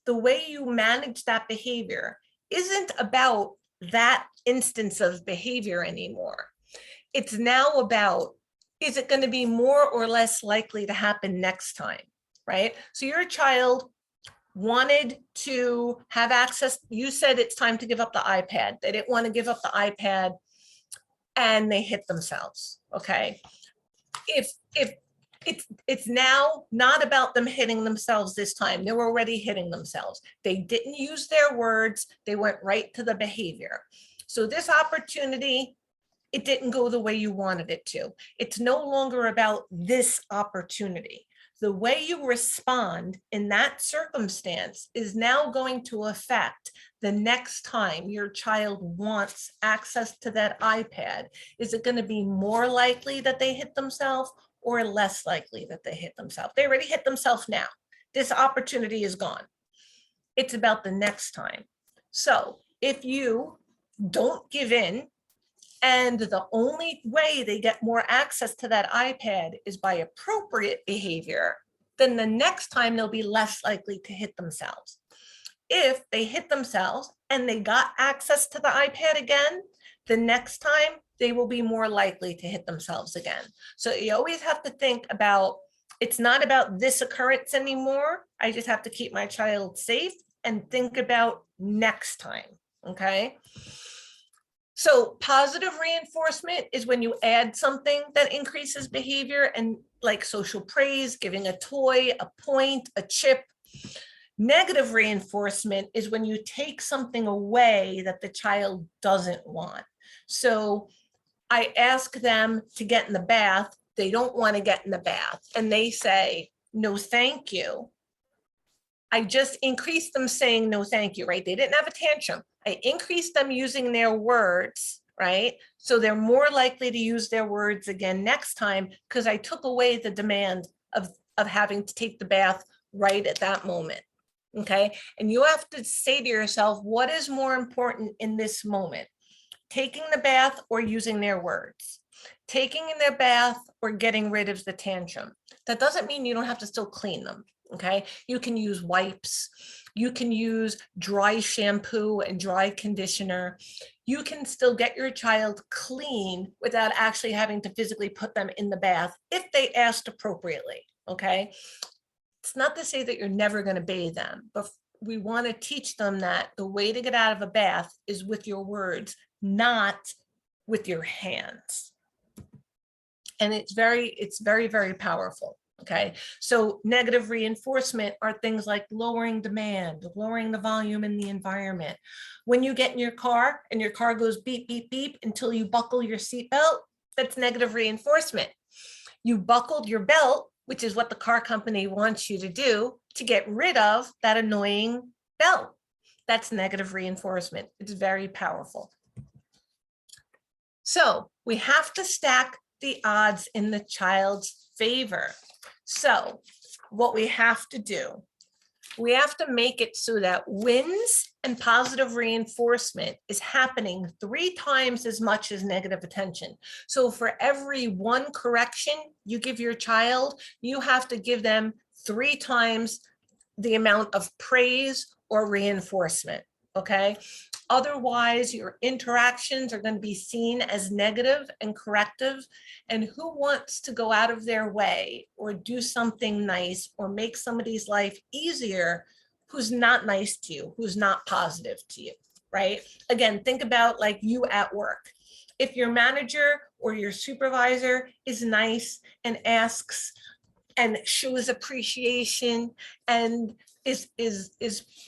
the way you manage that behavior isn't about that instance of behavior anymore. It's now about, is it going to be more or less likely to happen next time, right? So your child wanted to have access. You said it's time to give up the iPad. They didn't want to give up the iPad and they hit themselves. Okay. If it's now not about them hitting themselves this time, they were already hitting themselves. They didn't use their words. They went right to the behavior. So this opportunity, it didn't go the way you wanted it to. It's no longer about this opportunity. The way you respond in that circumstance is now going to affect the next time your child wants access to that iPad. Is it going to be more likely that they hit themselves or less likely that they hit themselves? They already hit themselves now. This opportunity is gone. It's about the next time. So if you don't give in, and the only way they get more access to that iPad is by appropriate behavior, then the next time they'll be less likely to hit themselves. If they hit themselves and they got access to the iPad again, the next time they will be more likely to hit themselves again. So you always have to think about, it's not about this occurrence anymore. I just have to keep my child safe and think about next time, okay? So positive reinforcement is when you add something that increases behavior, and like social praise, giving a toy, a point, a chip. Negative reinforcement is when you take something away that the child doesn't want. So I ask them to get in the bath. They don't want to get in the bath and they say, no, thank you. I just increased them saying no, thank you, right? They didn't have a tantrum. I increased them using their words, right? So they're more likely to use their words again next time because I took away the demand of having to take the bath right at that moment, okay? And you have to say to yourself, what is more important in this moment? Taking the bath or using their words? Taking in their bath or getting rid of the tantrum? That doesn't mean you don't have to still clean them. Okay, you can use wipes, you can use dry shampoo and dry conditioner. You can still get your child clean without actually having to physically put them in the bath if they asked appropriately. Okay, it's not to say that you're never going to bathe them, but we want to teach them that the way to get out of a bath is with your words, not with your hands. And it's very, very powerful. Okay, so negative reinforcement are things like lowering demand, lowering the volume in the environment. When you get in your car and your car goes beep, beep, beep until you buckle your seatbelt, that's negative reinforcement. You buckled your belt, which is what the car company wants you to do, to get rid of that annoying belt. That's negative reinforcement. It's very powerful. So we have to stack the odds in the child's favor. So what we have to do We have to make it so that wins and positive reinforcement is happening 3 times as much as negative attention. So for every 1 correction you give your child, you have to give them 3 times the amount of praise or reinforcement, okay? Otherwise, your interactions are going to be seen as negative and corrective. And who wants to go out of their way or do something nice or make somebody's life easier who's not nice to you, who's not positive to you, right? Again, think about like you at work. If your manager or your supervisor is nice and asks and shows appreciation and is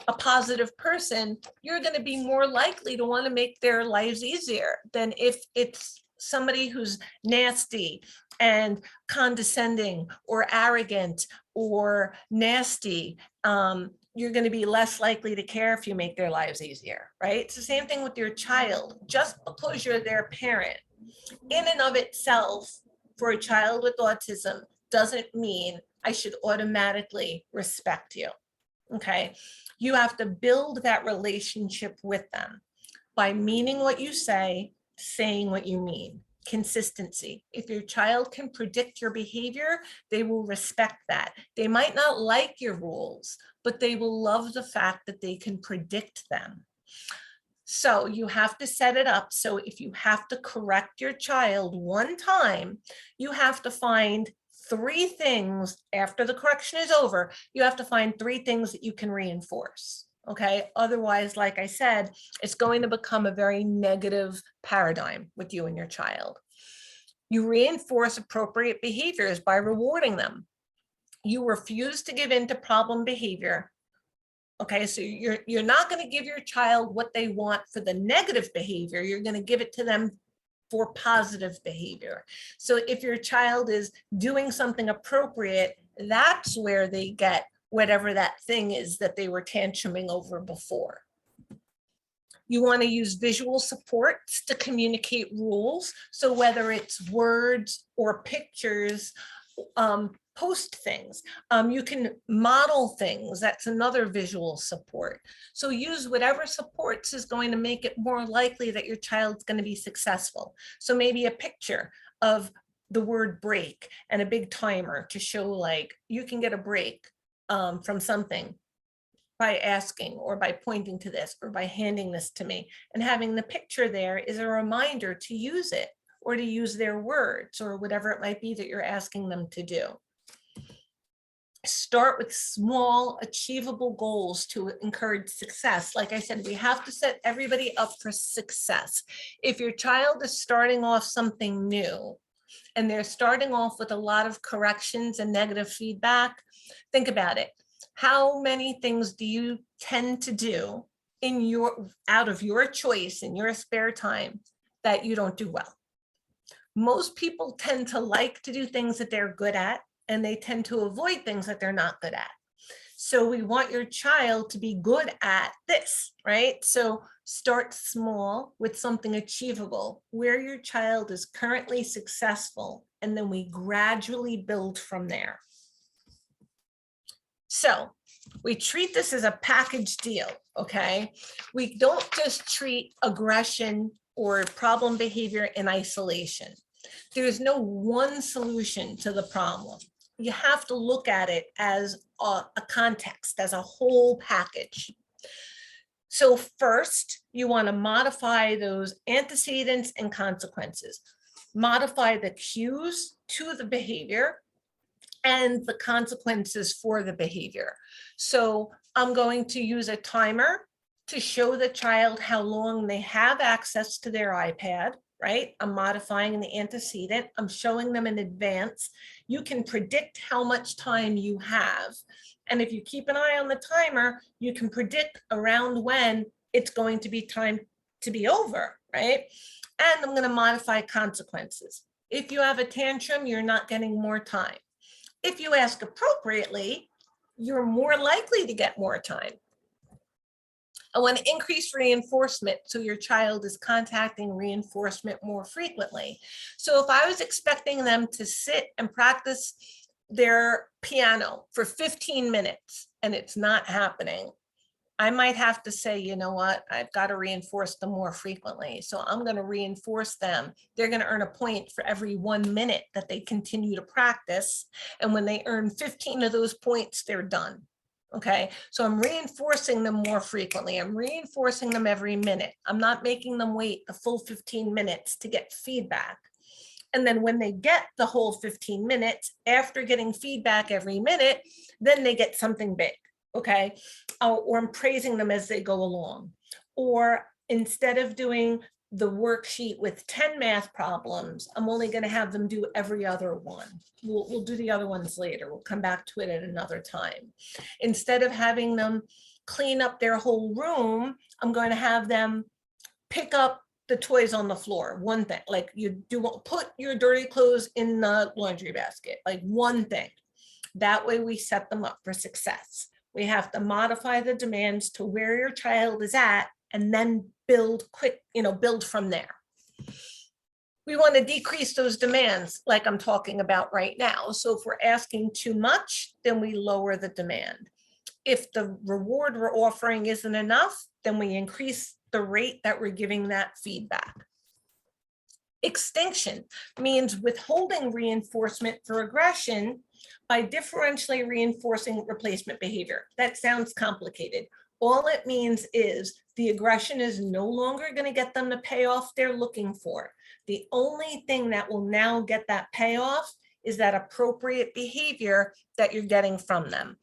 a positive person, you're going to be more likely to want to make their lives easier than if it's somebody who's nasty and condescending or arrogant or nasty. You're going to be less likely to care if you make their lives easier, right? It's the same thing with your child. Just because you're their parent, in and of itself, for a child with autism, doesn't mean I should automatically respect you. Okay, you have to build that relationship with them by meaning what you say, saying what you mean. Consistency. If your child can predict your behavior, they will respect that. They might not like your rules, but they will love the fact that they can predict them. So you have to set it up. So if you have to correct your child 1 time, you have to find 3 things after the correction is over. You have to find 3 things that you can reinforce. Okay. Otherwise, like I said, it's going to become a very negative paradigm with you and your child. You reinforce appropriate behaviors by rewarding them. You refuse to give in to problem behavior. Okay, so you're not going to give your child what they want for the negative behavior. You're going to give it to them for positive behavior. So if your child is doing something appropriate, that's where they get whatever that thing is that they were tantruming over before. You want to use visual supports to communicate rules. So whether it's words or pictures, post things. You can model things. That's another visual support. So use whatever supports is going to make it more likely that your child's going to be successful. So maybe a picture of the word break and a big timer to show like you can get a break from something by asking or by pointing to this or by handing this to me. And having the picture there is a reminder to use it or to use their words or whatever it might be that you're asking them to do. Start with small, achievable goals to encourage success. Like I said, we have to set everybody up for success. If your child is starting off something new and they're starting off with a lot of corrections and negative feedback, think about it. How many things do you tend to do out of your choice in your spare time that you don't do well? Most people tend to like to do things that they're good at, and they tend to avoid things that they're not good at. So we want your child to be good at this, right? So start small with something achievable where your child is currently successful, and then we gradually build from there. So we treat this as a package deal, okay? We don't just treat aggression or problem behavior in isolation. There's no one solution to the problem. You have to look at it as a context, as a whole package. So first, you want to modify those antecedents and consequences. Modify the cues to the behavior and the consequences for the behavior. So I'm going to use a timer to show the child how long they have access to their iPad, right? I'm modifying the antecedent. I'm showing them in advance. You can predict how much time you have. And if you keep an eye on the timer, you can predict around when it's going to be time to be over, right? And I'm going to modify consequences. If you have a tantrum, you're not getting more time. If you ask appropriately, you're more likely to get more time. I want to increase reinforcement so your child is contacting reinforcement more frequently. So if I was expecting them to sit and practice their piano for 15 minutes, and it's not happening, I might have to say, you know what, I've got to reinforce them more frequently. So I'm going to reinforce them. They're going to earn a point for every 1 minute that they continue to practice. And when they earn 15 of those points, they're done. Okay, so I'm reinforcing them more frequently. I'm reinforcing them every minute. I'm not making them wait the full 15 minutes to get feedback. And then when they get the whole 15 minutes, after getting feedback every minute, then they get something big. Okay, or I'm praising them as they go along. Or instead of doing the worksheet with 10 math problems, I'm only going to have them do every other one. We'll do the other ones later. We'll come back to it at another time. Instead of having them clean up their whole room, I'm going to have them pick up the toys on the floor. One thing, like you do, put your dirty clothes in the laundry basket, like one thing. That way we set them up for success. We have to modify the demands to where your child is at and then build build from there. We want to decrease those demands like I'm talking about right now. So if we're asking too much, then we lower the demand. If the reward we're offering isn't enough, then we increase the rate that we're giving that feedback. Extinction means withholding reinforcement for aggression by differentially reinforcing replacement behavior. That sounds complicated. All it means is the aggression is no longer going to get them the payoff they're looking for. The only thing that will now get that payoff is that appropriate behavior that you're getting from them.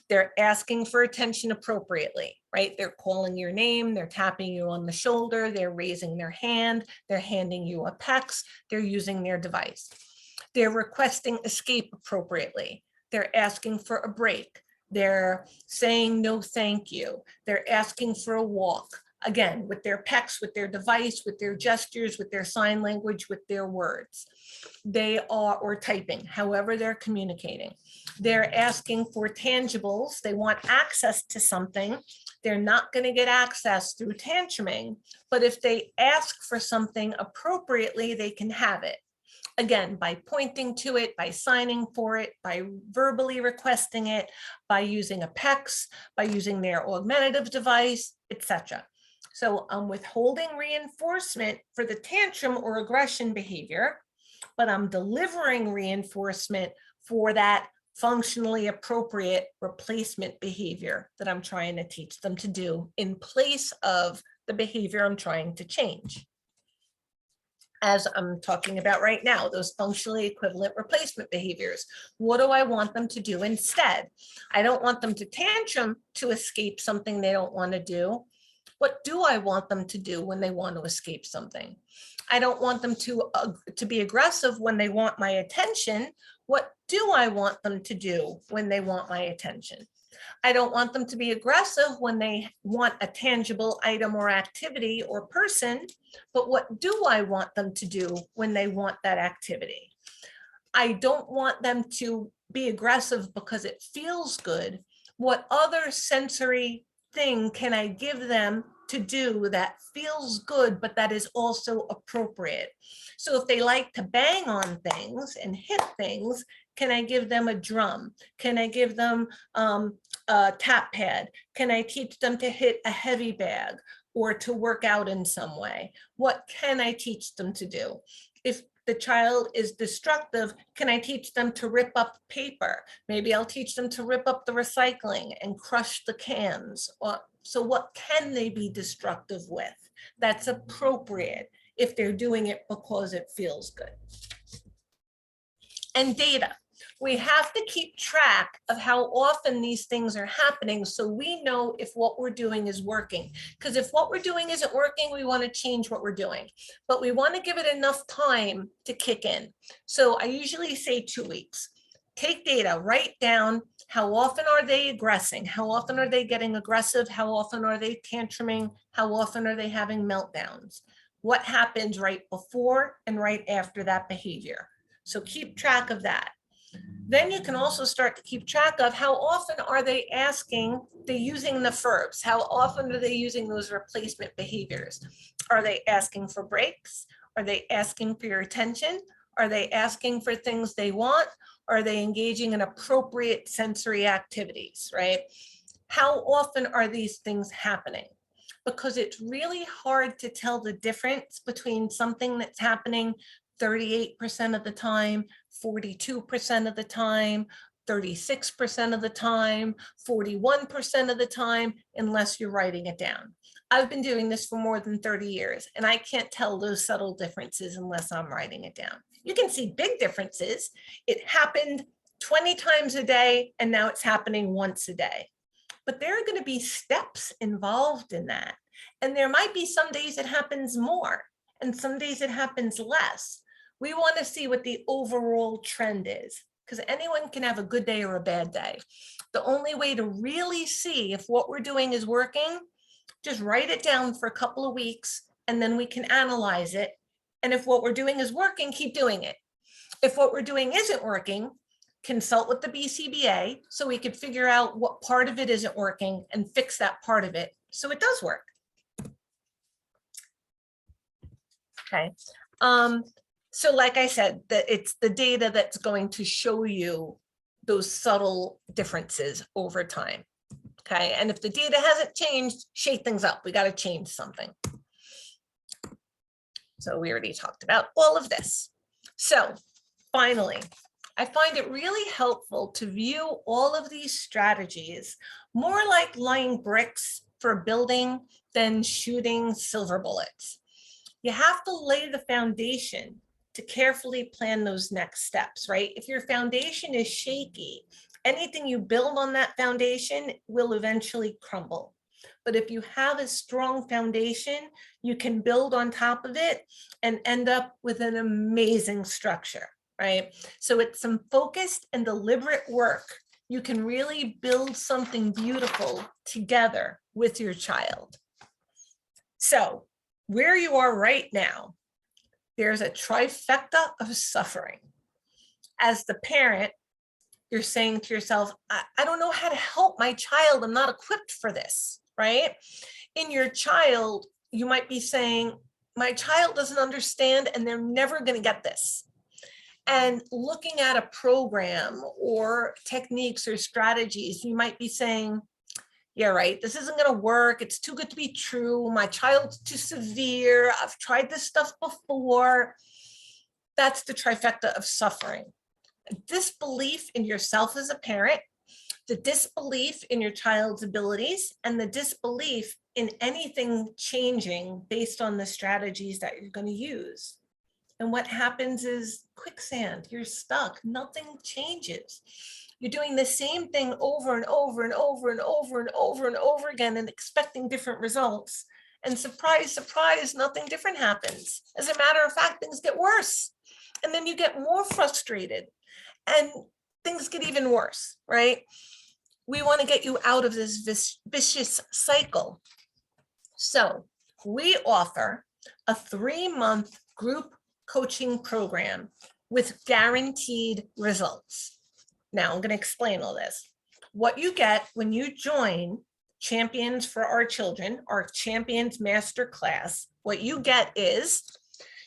They're asking for attention appropriately, right? They're calling your name, they're tapping you on the shoulder, they're raising their hand, they're handing you a PEX, they're using their device. They're requesting escape appropriately. They're asking for a break. They're saying no, thank you. They're asking for a walk. Again, with their PEX, with their device, with their gestures, with their sign language, with their words. They are, or typing, however they're communicating. They're asking for tangibles. They want access to something. They're not going to get access through tantruming, but if they ask for something appropriately, they can have it. Again, by pointing to it, by signing for it, by verbally requesting it, by using a PEX, by using their augmentative device, etc. So I'm withholding reinforcement for the tantrum or aggression behavior, but I'm delivering reinforcement for that functionally appropriate replacement behavior that I'm trying to teach them to do in place of the behavior I'm trying to change. As I'm talking about right now, those functionally equivalent replacement behaviors. What do I want them to do instead? I don't want them to tantrum to escape something they don't want to do. What do I want them to do when they want to escape something? I don't want them to be aggressive when they want my attention. What do I want them to do when they want my attention? I don't want them to be aggressive when they want a tangible item or activity or person, but what do I want them to do when they want that activity? I don't want them to be aggressive because it feels good. What other sensory thing can I give them to do that feels good, but that is also appropriate? So if they like to bang on things and hit things, can I give them a drum? Can I give them a tap pad? Can I teach them to hit a heavy bag or to work out in some way? What can I teach them to do? If the child is destructive, can I teach them to rip up paper? Maybe I'll teach them to rip up the recycling and crush the cans. So what can they be destructive with? That's appropriate if they're doing it because it feels good. And data. We have to keep track of how often these things are happening so we know if what we're doing is working. Because if what we're doing isn't working, we want to change what we're doing. But we want to give it enough time to kick in. So I usually say 2 weeks. Take data, write down how often are they aggressing? How often are they getting aggressive? How often are they tantruming? How often are they having meltdowns? What happens right before and right after that behavior? So keep track of that. Then you can also start to keep track of how often are they using the verbs? How often are they using those replacement behaviors? Are they asking for breaks? Are they asking for your attention? Are they asking for things they want? Are they engaging in appropriate sensory activities, right? How often are these things happening? Because it's really hard to tell the difference between something that's happening 38% of the time, 42% of the time, 36% of the time, 41% of the time, unless you're writing it down. I've been doing this for more than 30 years, and I can't tell those subtle differences unless I'm writing it down. You can see big differences. It happened 20 times a day, and now it's happening once a day. But there are going to be steps involved in that. And there might be some days it happens more, and some days it happens less. We want to see what the overall trend is, because anyone can have a good day or a bad day. The only way to really see if what we're doing is working, just write it down for a couple of weeks, and then we can analyze it. And if what we're doing is working, keep doing it. If what we're doing isn't working, consult with the BCBA so we could figure out what part of it isn't working and fix that part of it so it does work. Okay. So like I said, that it's the data that's going to show you those subtle differences over time. Okay. And if the data hasn't changed, shake things up. We got to change something. So we already talked about all of this. So finally, I find it really helpful to view all of these strategies more like laying bricks for a building than shooting silver bullets. You have to lay the foundation to carefully plan those next steps, right? If your foundation is shaky, anything you build on that foundation will eventually crumble. But if you have a strong foundation, you can build on top of it and end up with an amazing structure, right? So it's some focused and deliberate work. You can really build something beautiful together with your child. So where you are right now, there's a trifecta of suffering. As the parent, you're saying to yourself, I don't know how to help my child. I'm not equipped for this, right? In your child, you might be saying, my child doesn't understand and they're never going to get this. And looking at a program or techniques or strategies, you might be saying, yeah, right, this isn't going to work. It's too good to be true. My child's too severe. I've tried this stuff before. That's the trifecta of suffering. Disbelief in yourself as a parent, the disbelief in your child's abilities, and the disbelief in anything changing based on the strategies that you're going to use. And what happens is quicksand. You're stuck. Nothing changes. You're doing the same thing over and over and over and over and over and over again and expecting different results. And surprise, surprise, nothing different happens. As a matter of fact, things get worse. And then you get more frustrated and things get even worse, right? We want to get you out of this vicious cycle. So we offer a 3-month group coaching program with guaranteed results. Now I'm going to explain all this. What you get when you join Champions for Our Children, our Champions Master Class, what you get is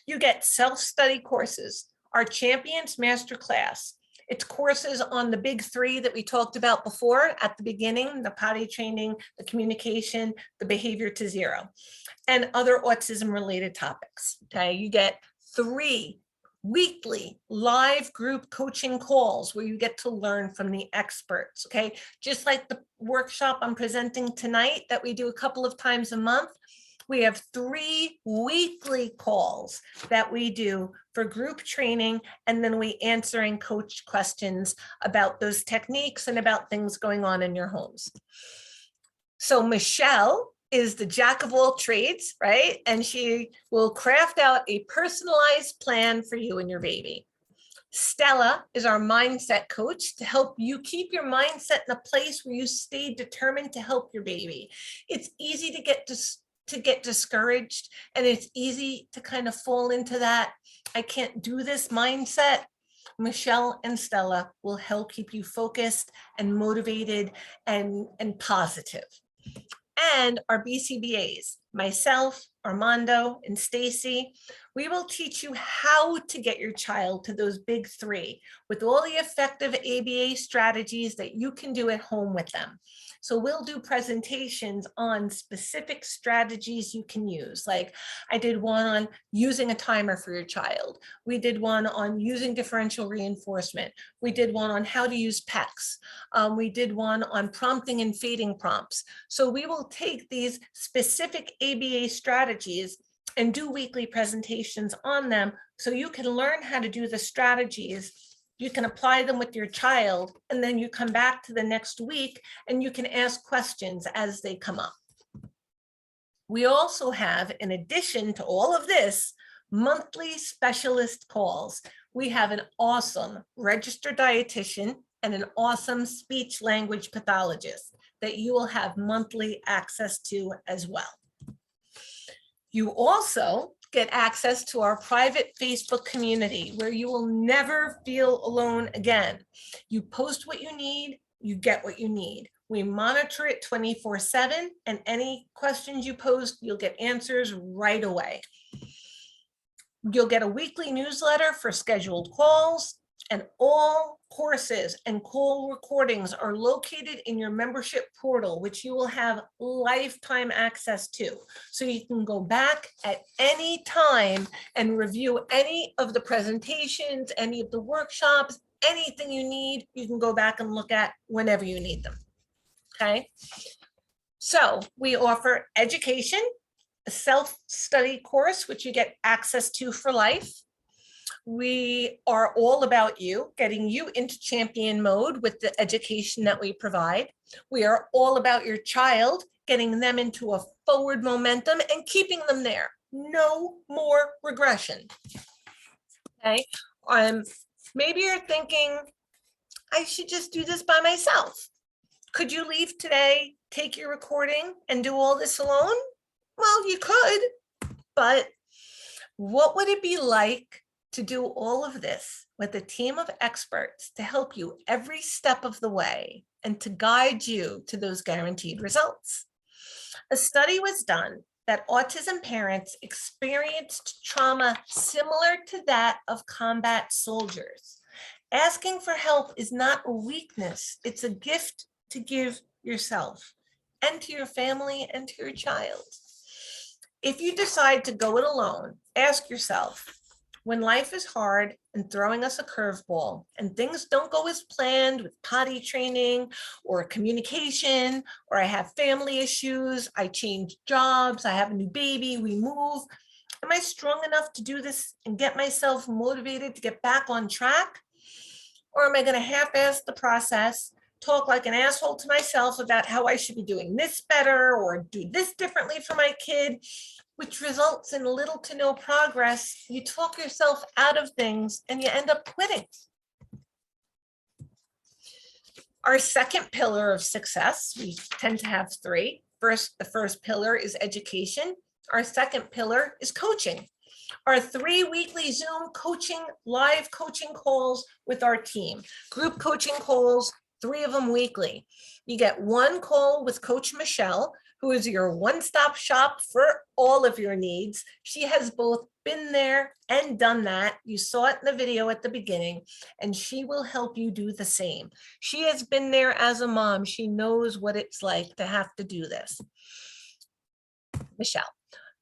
you get self-study courses, our Champions Master Class. It's courses on the big 3 that we talked about before at the beginning, the potty training, the communication, the behavior to 0, and other autism related topics. Okay, you get 3 weekly live group coaching calls where you get to learn from the experts. Okay, just like the workshop I'm presenting tonight that we do a couple of times a month, we have 3 weekly calls that we do for group training, and then we answering coach questions about those techniques and about things going on in your homes. So Michelle is the jack of all trades, right? And she will craft out a personalized plan for you and your baby. Stella is our mindset coach to help you keep your mindset in a place where you stay determined to help your baby. It's easy to get discouraged, and it's easy to kind of fall into that I can't do this mindset. Michelle and Stella will help keep you focused and motivated and positive. and our BCBAs, myself, Armando, and Stacy. We will teach you how to get your child to those big three with all the effective ABA strategies that you can do at home with them. So we'll do presentations on specific strategies you can use. Like I did one on using a timer for your child. We did one on using differential reinforcement. We did one on how to use PECs. We did one on prompting and fading prompts. So we will take these specific ABA strategies and do weekly presentations on them so you can learn how to do the strategies. You can apply them with your child, and then you come back to the next week and you can ask questions as they come up. We also have, in addition to all of this, monthly specialist calls. We have an awesome registered dietitian and an awesome speech language pathologist that you will have monthly access to as well. You also get access to our private Facebook community where you will never feel alone again. You post what you need, you get what you need. We monitor it 24/7, and any questions you post, you'll get answers right away. You'll get a weekly newsletter for scheduled calls, and all courses and call recordings are located in your membership portal, which you will have lifetime access to. So you can go back at any time and review any of the presentations, any of the workshops, anything you need, you can go back and look at whenever you need them. Okay. So we offer education, a self-study course, which you get access to for life. We are all about you, getting you into champion mode with the education that we provide. We are all about your child, getting them into a forward momentum and keeping them there. No more regression. Okay. Maybe you're thinking, I should just do this by myself. Could you leave today, take your recording, and do all this alone? Well, you could, but what would it be like to do all of this with a team of experts to help you every step of the way and to guide you to those guaranteed results? A study was done that autism parents experienced trauma similar to that of combat soldiers. Asking for help is not a weakness, it's a gift to give yourself and to your family and to your child. If you decide to go it alone, ask yourself, when life is hard and throwing us a curveball and things don't go as planned with potty training or communication, or I have family issues, I change jobs, I have a new baby, we move, am I strong enough to do this and get myself motivated to get back on track? Or am I going to half-ass the process, talk like an asshole to myself about how I should be doing this better or do this differently for my kid, which results in little to no progress? You talk yourself out of things and you end up quitting. Our second pillar of success, we tend to have three. The first pillar is education. Our second pillar is coaching. Our 3 weekly Zoom coaching, live coaching calls with our team, group coaching calls, 3 of them weekly. You get 1 call with Coach Michelle, who is your one-stop shop for all of your needs. She has both been there and done that. You saw it in the video at the beginning, and she will help you do the same. She has been there as a mom. She knows what it's like to have to do this. Michelle.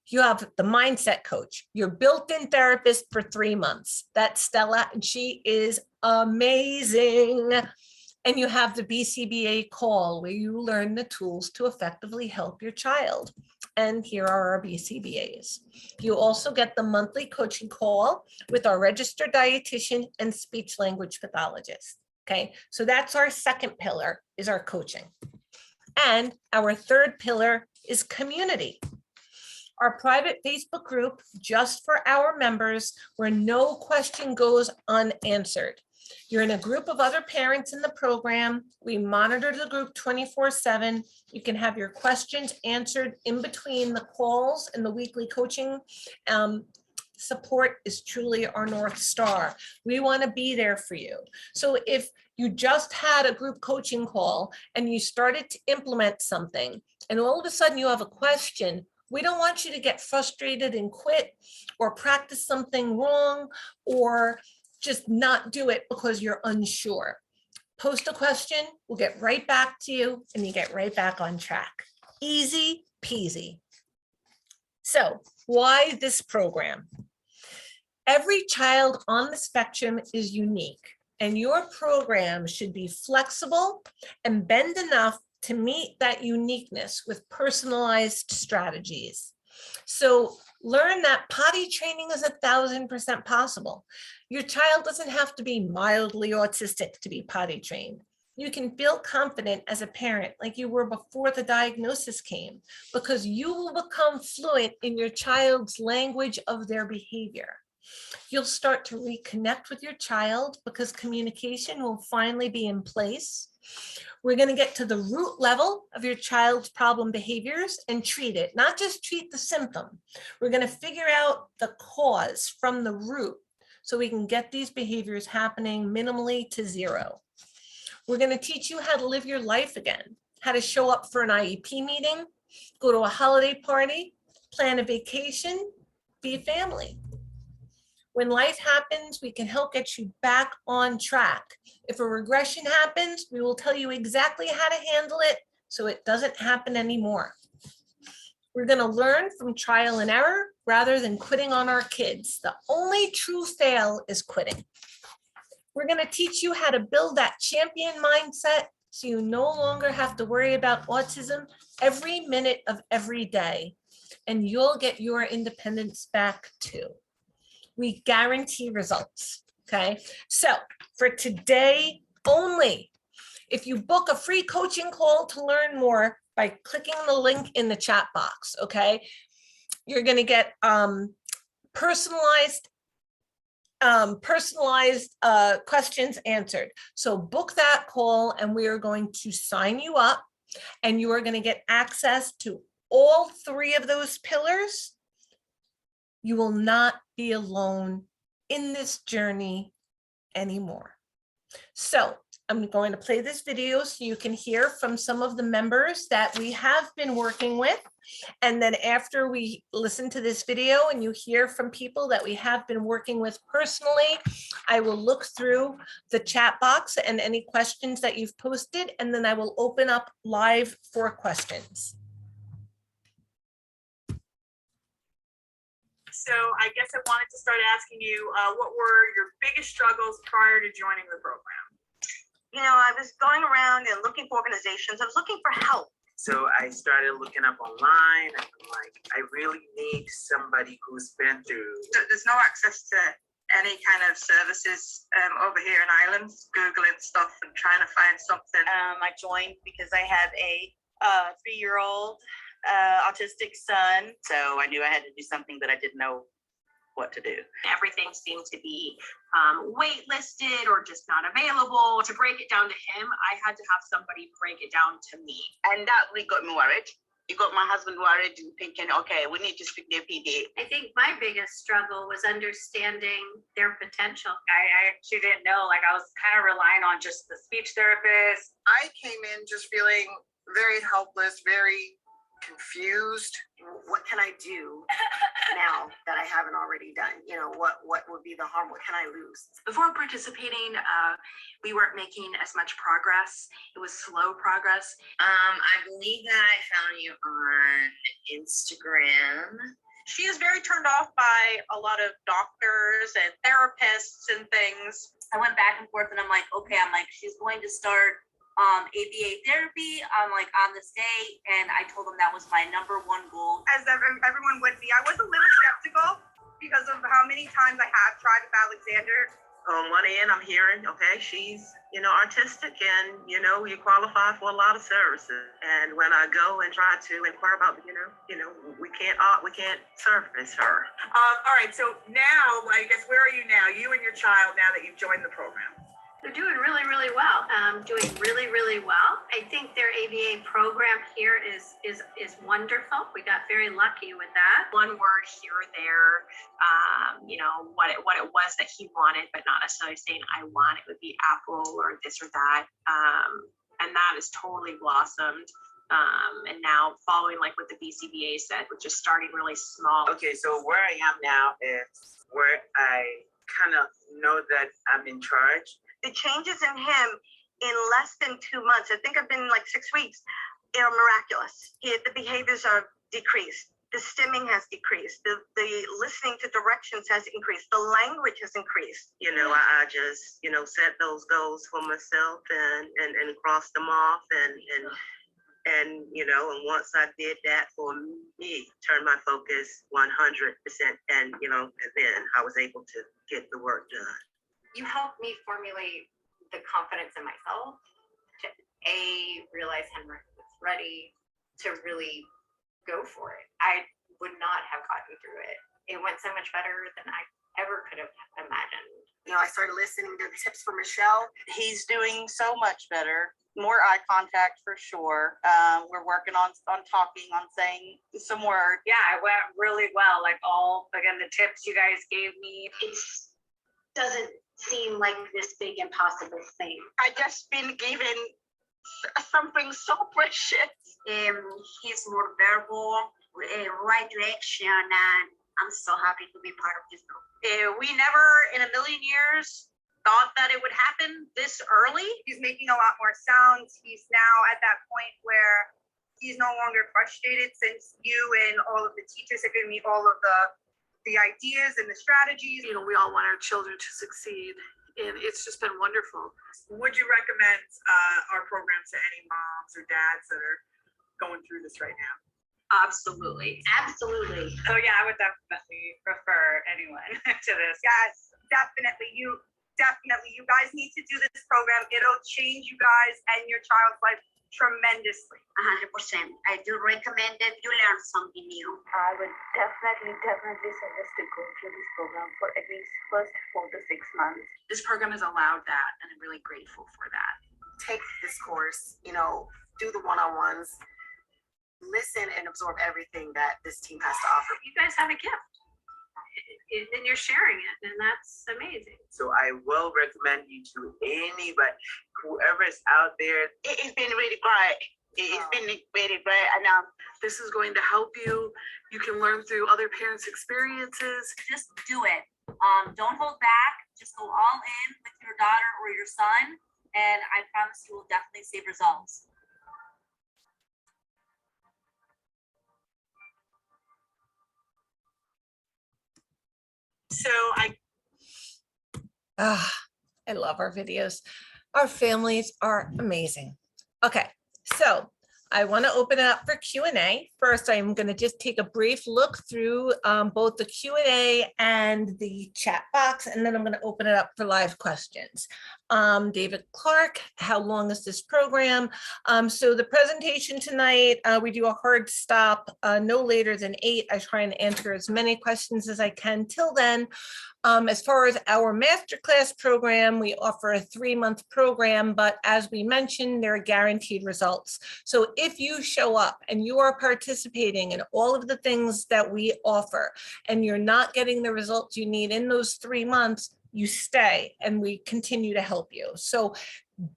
You have the mindset coach, your built-in therapist for 3 months. That's Stella, and she is amazing. And you have the BCBA call where you learn the tools to effectively help your child. And here are our BCBAs. You also get the monthly coaching call with our registered dietitian and speech language pathologist. Okay, so that's our second pillar, is our coaching. And our third pillar is community. Our private Facebook group just for our members where no question goes unanswered. You're in a group of other parents in the program. We monitor the group 24/7. You can have your questions answered in between the calls and the weekly coaching. Support is truly our North Star. We want to be there for you. So if you just had a group coaching call and you started to implement something and all of a sudden you have a question, we don't want you to get frustrated and quit or practice something wrong or just not do it because you're unsure. Post a question, we'll get right back to you and you get right back on track. Easy peasy. So why this program? Every child on the spectrum is unique, and your program should be flexible and bend enough to meet that uniqueness with personalized strategies. So learn that potty training is 1000% possible. Your child doesn't have to be mildly autistic to be potty trained. You can feel confident as a parent like you were before the diagnosis came, because you will become fluent in your child's language of their behavior. You'll start to reconnect with your child because communication will finally be in place. We're going to get to the root level of your child's problem behaviors and treat it, not just treat the symptom. We're going to figure out the cause from the root so we can get these behaviors happening minimally to zero. We're going to teach you how to live your life again, how to show up for an IEP meeting, go to a holiday party, plan a vacation, be a family. When life happens, we can help get you back on track. If a regression happens, we will tell you exactly how to handle it so it doesn't happen anymore. We're going to learn from trial and error rather than quitting on our kids. The only true fail is quitting. We're going to teach you how to build that champion mindset so you no longer have to worry about autism every minute of every day, and you'll get your independence back too. We guarantee results, okay? So for today only, if you book a free coaching call to learn more by clicking the link in the chat box, okay? You're gonna get personalized questions answered. So book that call and we are going to sign you up, and you are going to get access to all 3 of those pillars. You will not be alone in this journey anymore. So I'm going to play this video so you can hear from some of the members that we have been working with. And then after we listen to this video and you hear from people that we have been working with personally, I will look through the chat box and any questions that you've posted, and then I will open up live for questions. So I guess I wanted to start asking you, what were your biggest struggles prior to joining the program? You know, I was going around and looking for organizations. I was looking for help. So I started looking up online. And I'm like, I really need somebody who's been through. There's no access to any kind of services over here in Ireland. Googling stuff and trying to find something. I joined because I have a 3-year-old autistic son. So I knew I had to do something, but I didn't know what to do. Everything seemed to be waitlisted or just not available. To break it down to him, I had to have somebody break it down to me. And that really got me worried. It got my husband worried and thinking, okay, we need to speak to their PD. I think my biggest struggle was understanding their potential. I actually didn't know, like I was kind of relying on just the speech therapist. I came in just feeling very helpless, very confused. What can I do now that I haven't already done? You know, what would be the harm? What can I lose? Before participating, we weren't making as much progress. It was slow progress. I believe that I found you on Instagram. She is very turned off by a lot of doctors and therapists and things. I went back and forth and I'm like, okay, she's going to start ABA therapy on this day, and I told them that was my #1 goal. As everyone would be, I was a little skeptical because of how many times I have tried with Alexander. On one end, I'm hearing, okay, she's, artistic and, you qualify for a lot of services. And when I go and try to inquire about, we can't service her. All right, so now, I guess, where are you now? You and your child, now that you've joined the program? They're doing really, really well. Doing really, really well. I think their ABA program here is wonderful. We got very lucky with that. One word here or there, what it was that he wanted, but not necessarily saying I want. It would be apple or this or that, and that has totally blossomed. And now following like what the BCBA said, which is starting really small. Okay, so where I am now is where I kind of know that I'm in charge. The changes in him in less than 2 months, I think I've been like 6 weeks, are miraculous. The behaviors are decreased. The stimming has decreased. The listening to directions has increased. The language has increased. You know, I just, you know, set those goals for myself and cross them off and you know, and once I did that for me, turn my focus 100% and, you know, and then I was able to get the work done. You helped me formulate the confidence in myself to realize Henrik was ready to really go for it. I would not have gotten through it. It went so much better than I ever could have imagined. You know, I started listening to the tips from Michelle. He's doing so much better. More eye contact for sure. We're working on talking, on saying some words. Yeah, it went really well. Like again, the tips you guys gave me. It doesn't seem like this big impossible thing. I just been given something so precious. He's more verbal, right direction, and I'm so happy to be part of this group. We never in a million years thought that it would happen this early. He's making a lot more sounds. He's now at that point where he's no longer frustrated since you and all of the teachers have given me all of the ideas and the strategies. You know, we all want our children to succeed, and it's just been wonderful. Would you recommend our program to any moms or dads that are going through this right now? Absolutely. Absolutely. So yeah, I would definitely refer anyone to this. Yes, definitely. You guys need to do this program. It'll change you guys and your child's life tremendously. 100%. I do recommend that you learn something new. I would definitely suggest to go through this program for at least first 4 to 6 months. This program has allowed that, and I'm really grateful for that. Take this course, you know, do the one-on-ones, listen and absorb everything that this team has to offer. You guys have a gift, and you're sharing it, and that's amazing. So I will recommend you to anybody, whoever is out there. It's been really great. It's been really great. And this is going to help you. You can learn through other parents' experiences. Just do it. Don't hold back. Just go all in with your daughter or your son, and I promise you will definitely see results. So I love our videos. Our families are amazing. Okay, so I want to open it up for Q&A. First, I'm going to just take a brief look through both the Q&A and the chat box, and then I'm going to open it up for live questions. David Clark, how long is this program? So the presentation tonight, we do a hard stop no later than 8. I try and answer as many questions as I can till then. As far as our masterclass program, we offer a 3-month program, but as we mentioned, there are guaranteed results. So if you show up and you are participating in all of the things that we offer and you're not getting the results you need in those 3 months, you stay and we continue to help you. So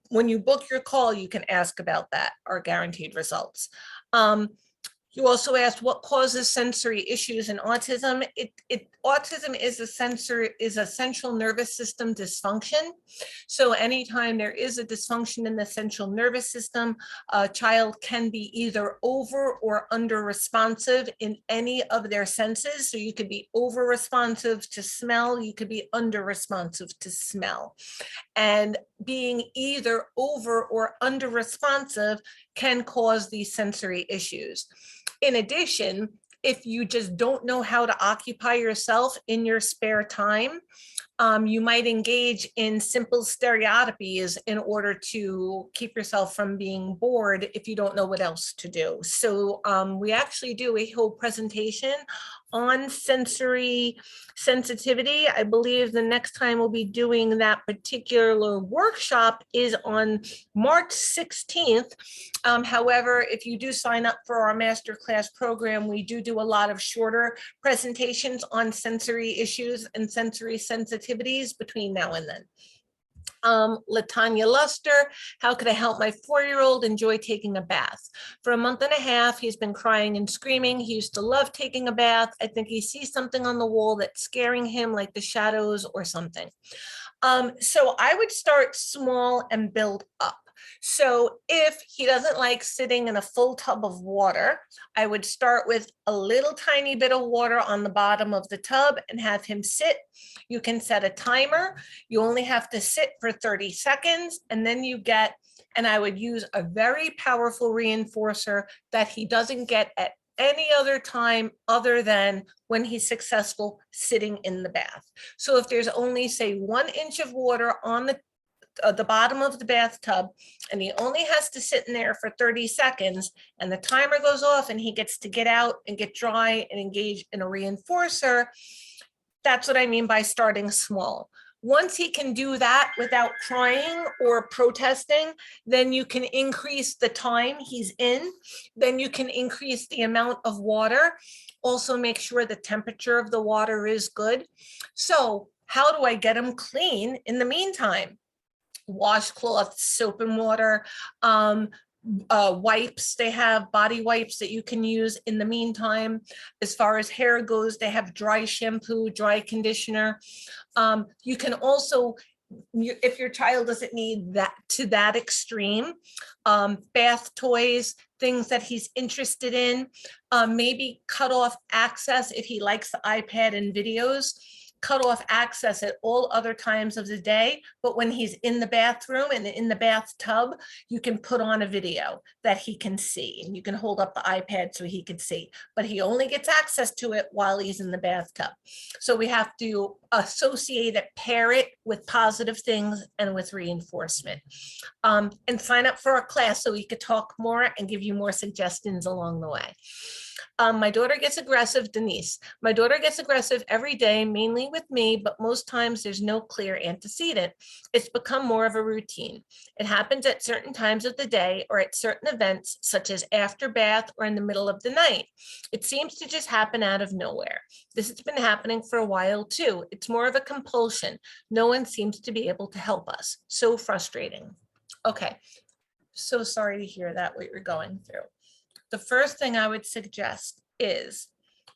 when you book your call, you can ask about that, our guaranteed results. You also asked what causes sensory issues in autism. Autism is a central nervous system dysfunction. So anytime there is a dysfunction in the central nervous system, a child can be either over or under responsive in any of their senses. So you could be over responsive to smell, you could be under responsive to smell. And being either over or under responsive can cause these sensory issues. In addition, if you just don't know how to occupy yourself in your spare time, you might engage in simple stereotypies in order to keep yourself from being bored if you don't know what else to do. So we actually do a whole presentation on sensory sensitivity. I believe the next time we'll be doing that particular workshop is on March 16th. However, if you do sign up for our masterclass program, we do a lot of shorter presentations on sensory issues and sensory sensitivities between now and then. Latanya Luster, how could I help my 4-year-old enjoy taking a bath? For a month and a half, he's been crying and screaming. He used to love taking a bath. I think he sees something on the wall that's scaring him, like the shadows or something. So I would start small and build up. So if he doesn't like sitting in a full tub of water, I would start with a little tiny bit of water on the bottom of the tub and have him sit. You can set a timer. You only have to sit for 30 seconds, and then you get, and I would use a very powerful reinforcer that he doesn't get at any other time other than when he's successful sitting in the bath. So if there's only, say, 1 inch of water on the bottom of the bathtub, and he only has to sit in there for 30 seconds, and the timer goes off and he gets to get out and get dry and engage in a reinforcer, that's what I mean by starting small. Once he can do that without crying or protesting, then you can increase the time he's in. Then you can increase the amount of water. Also make sure the temperature of the water is good. So how do I get him clean in the meantime? Washcloth, soap and water, wipes. They have body wipes that you can use in the meantime. As far as hair goes, they have dry shampoo, dry conditioner. You can also, if your child doesn't need that to that extreme, bath toys, things that he's interested in, maybe cut off access if he likes the iPad and videos. Cut off access at all other times of the day, but when he's in the bathroom and in the bathtub, you can put on a video that he can see, and you can hold up the iPad so he can see, but he only gets access to it while he's in the bathtub. So we have to associate it, pair it with positive things and with reinforcement. And sign up for a class so we could talk more and give you more suggestions along the way. My daughter gets aggressive, Denise. My daughter gets aggressive every day, mainly with me, but most times there's no clear antecedent. It's become more of a routine. It happens at certain times of the day or at certain events, such as after bath or in the middle of the night. It seems to just happen out of nowhere. This has been happening for a while too. It's more of a compulsion. No one seems to be able to help us. So frustrating. Okay, so sorry to hear that, what you're going through. The first thing I would suggest is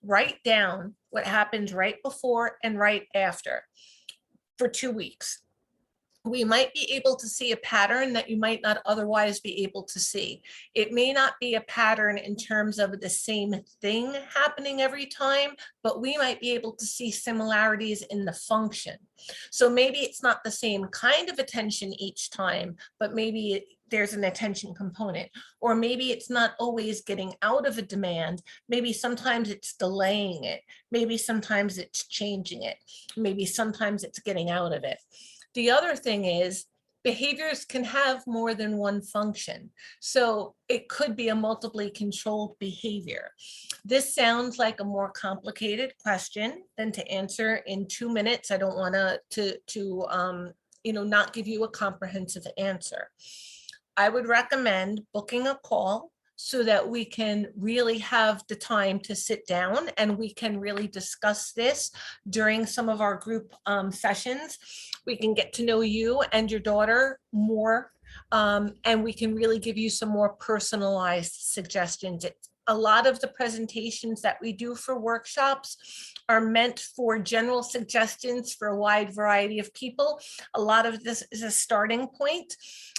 write down what happens right before and right after for 2 weeks. We might be able to see a pattern that you might not otherwise be able to see. It may not be a pattern in terms of the same thing happening every time, but we might be able to see similarities in the function. So maybe it's not the same kind of attention each time, but maybe there's an attention component, or maybe it's not always getting out of a demand. Maybe sometimes it's delaying it. Maybe sometimes it's changing it. Maybe sometimes it's getting out of it. The other thing is behaviors can have more than one function. So it could be a multiply controlled behavior. This sounds like a more complicated question than to answer in 2 minutes. I don't want to not give you a comprehensive answer. I would recommend booking a call so that we can really have the time to sit down and we can really discuss this during some of our group sessions. We can get to know you and your daughter more, and we can really give you some more personalized suggestions. A lot of the presentations that we do for workshops are meant for general suggestions for a wide variety of people. A lot of this is a starting point.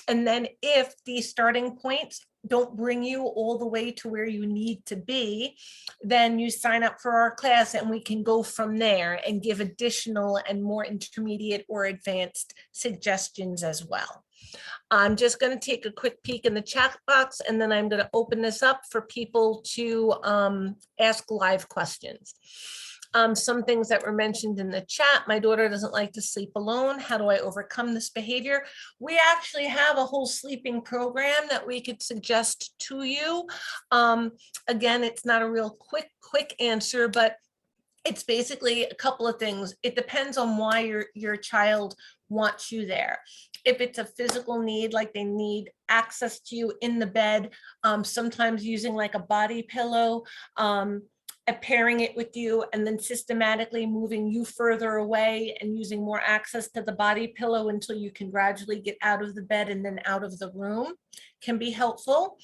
And then if these starting points don't bring you all the way to where you need to be, then you sign up for our class and we can go from there and give additional and more intermediate or advanced suggestions as well. I'm just going to take a quick peek in the chat box, and then I'm going to open this up for people to ask live questions. Some things that were mentioned in the chat. My daughter doesn't like to sleep alone. How do I overcome this behavior? We actually have a whole sleeping program that we could suggest to you. Again, it's not a real quick answer, but it's basically a couple of things. It depends on why your child wants you there. If it's a physical need, like they need access to you in the bed, sometimes using like a body pillow, at pairing it with you and then systematically moving you further away and using more access to the body pillow until you can gradually get out of the bed and then out of the room can be helpful.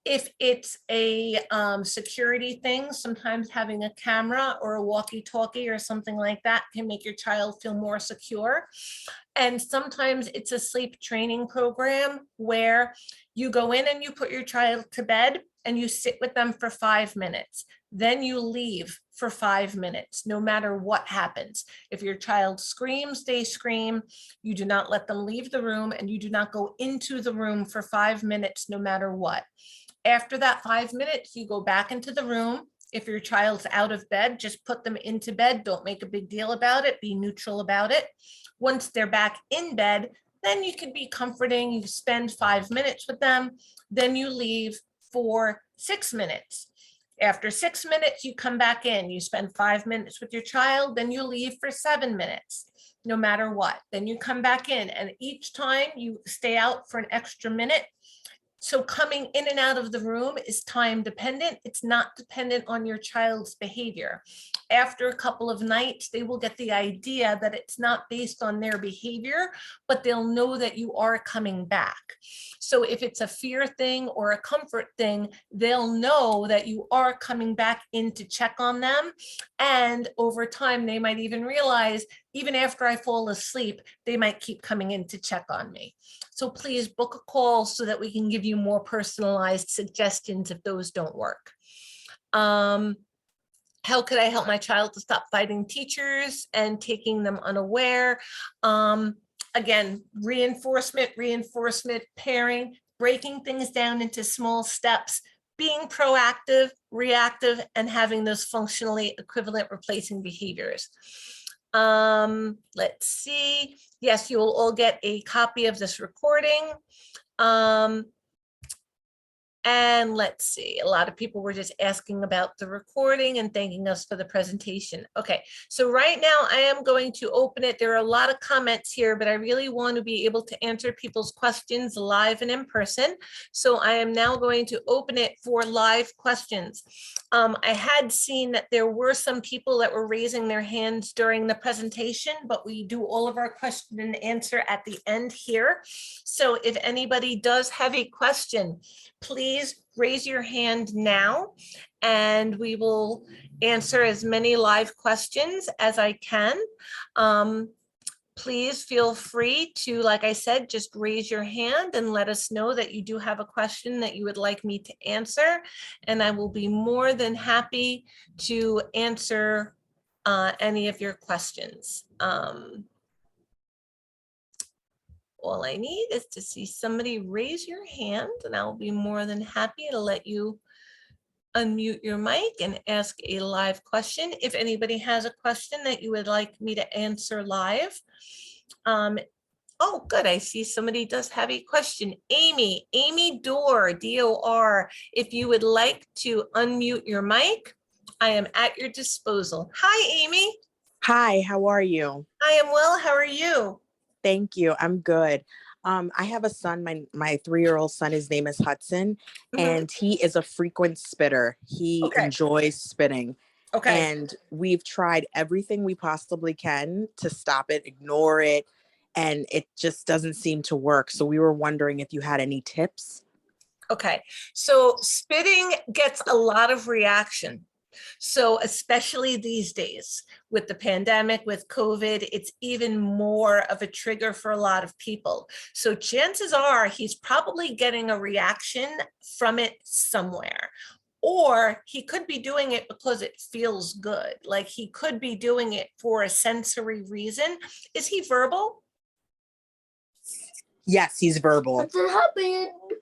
If it's a security thing, sometimes having a camera or a walkie-talkie or something like that can make your child feel more secure. And sometimes it's a sleep training program where you go in and you put your child to bed and you sit with them for 5 minutes. Then you leave for 5 minutes, no matter what happens. If your child screams, they scream. You do not let them leave the room, and you do not go into the room for 5 minutes, no matter what. After that 5 minutes, you go back into the room. If your child's out of bed, just put them into bed. Don't make a big deal about it. Be neutral about it. Once they're back in bed, then you can be comforting. You spend 5 minutes with them. Then you leave for 6 minutes. After 6 minutes, you come back in. You spend 5 minutes with your child. Then you leave for 7 minutes, no matter what. Then you come back in, and each time you stay out for an extra minute. So coming in and out of the room is time dependent. It's not dependent on your child's behavior. After a couple of nights, they will get the idea that it's not based on their behavior, but they'll know that you are coming back. So if it's a fear thing or a comfort thing, they'll know that you are coming back in to check on them. And over time, they might even realize, even after I fall asleep, they might keep coming in to check on me. So please book a call so that we can give you more personalized suggestions if those don't work. How could I help my child to stop fighting teachers and taking them unaware? Again, reinforcement, pairing, breaking things down into small steps, being proactive, reactive, and having those functionally equivalent replacing behaviors. Let's see. Yes, you will all get a copy of this recording. And let's see, a lot of people were just asking about the recording and thanking us for the presentation. Okay, so right now I am going to open it. There are a lot of comments here, but I really want to be able to answer people's questions live and in person. So I am now going to open it for live questions. I had seen that there were some people that were raising their hands during the presentation, but we do all of our question and answer at the end here. So if anybody does have a question, please raise your hand now and we will answer as many live questions as I can. Please feel free to, like I said, just raise your hand and let us know that you do have a question that you would like me to answer. And I will be more than happy to answer any of your questions. All I need is to see somebody raise your hand and I'll be more than happy to let you unmute your mic and ask a live question. If anybody has a question that you would like me to answer live. Oh, good. I see somebody does have a question. Amy Dorr, D-O-R. If you would like to unmute your mic, I am at your disposal. Hi, Amy. Hi, how are you? I am well. How are you? Thank you. I'm good. I have a son, my 3-year-old son, his name is Hudson, and he is a frequent spitter. He enjoys spitting. And we've tried everything we possibly can to stop it, ignore it, and it just doesn't seem to work. So we were wondering if you had any tips. Okay, so spitting gets a lot of reaction. So especially these days with the pandemic, with COVID, it's even more of a trigger for a lot of people. So chances are he's probably getting a reaction from it somewhere. Or he could be doing it because it feels good. Like he could be doing it for a sensory reason. Is he verbal? Yes, he's verbal.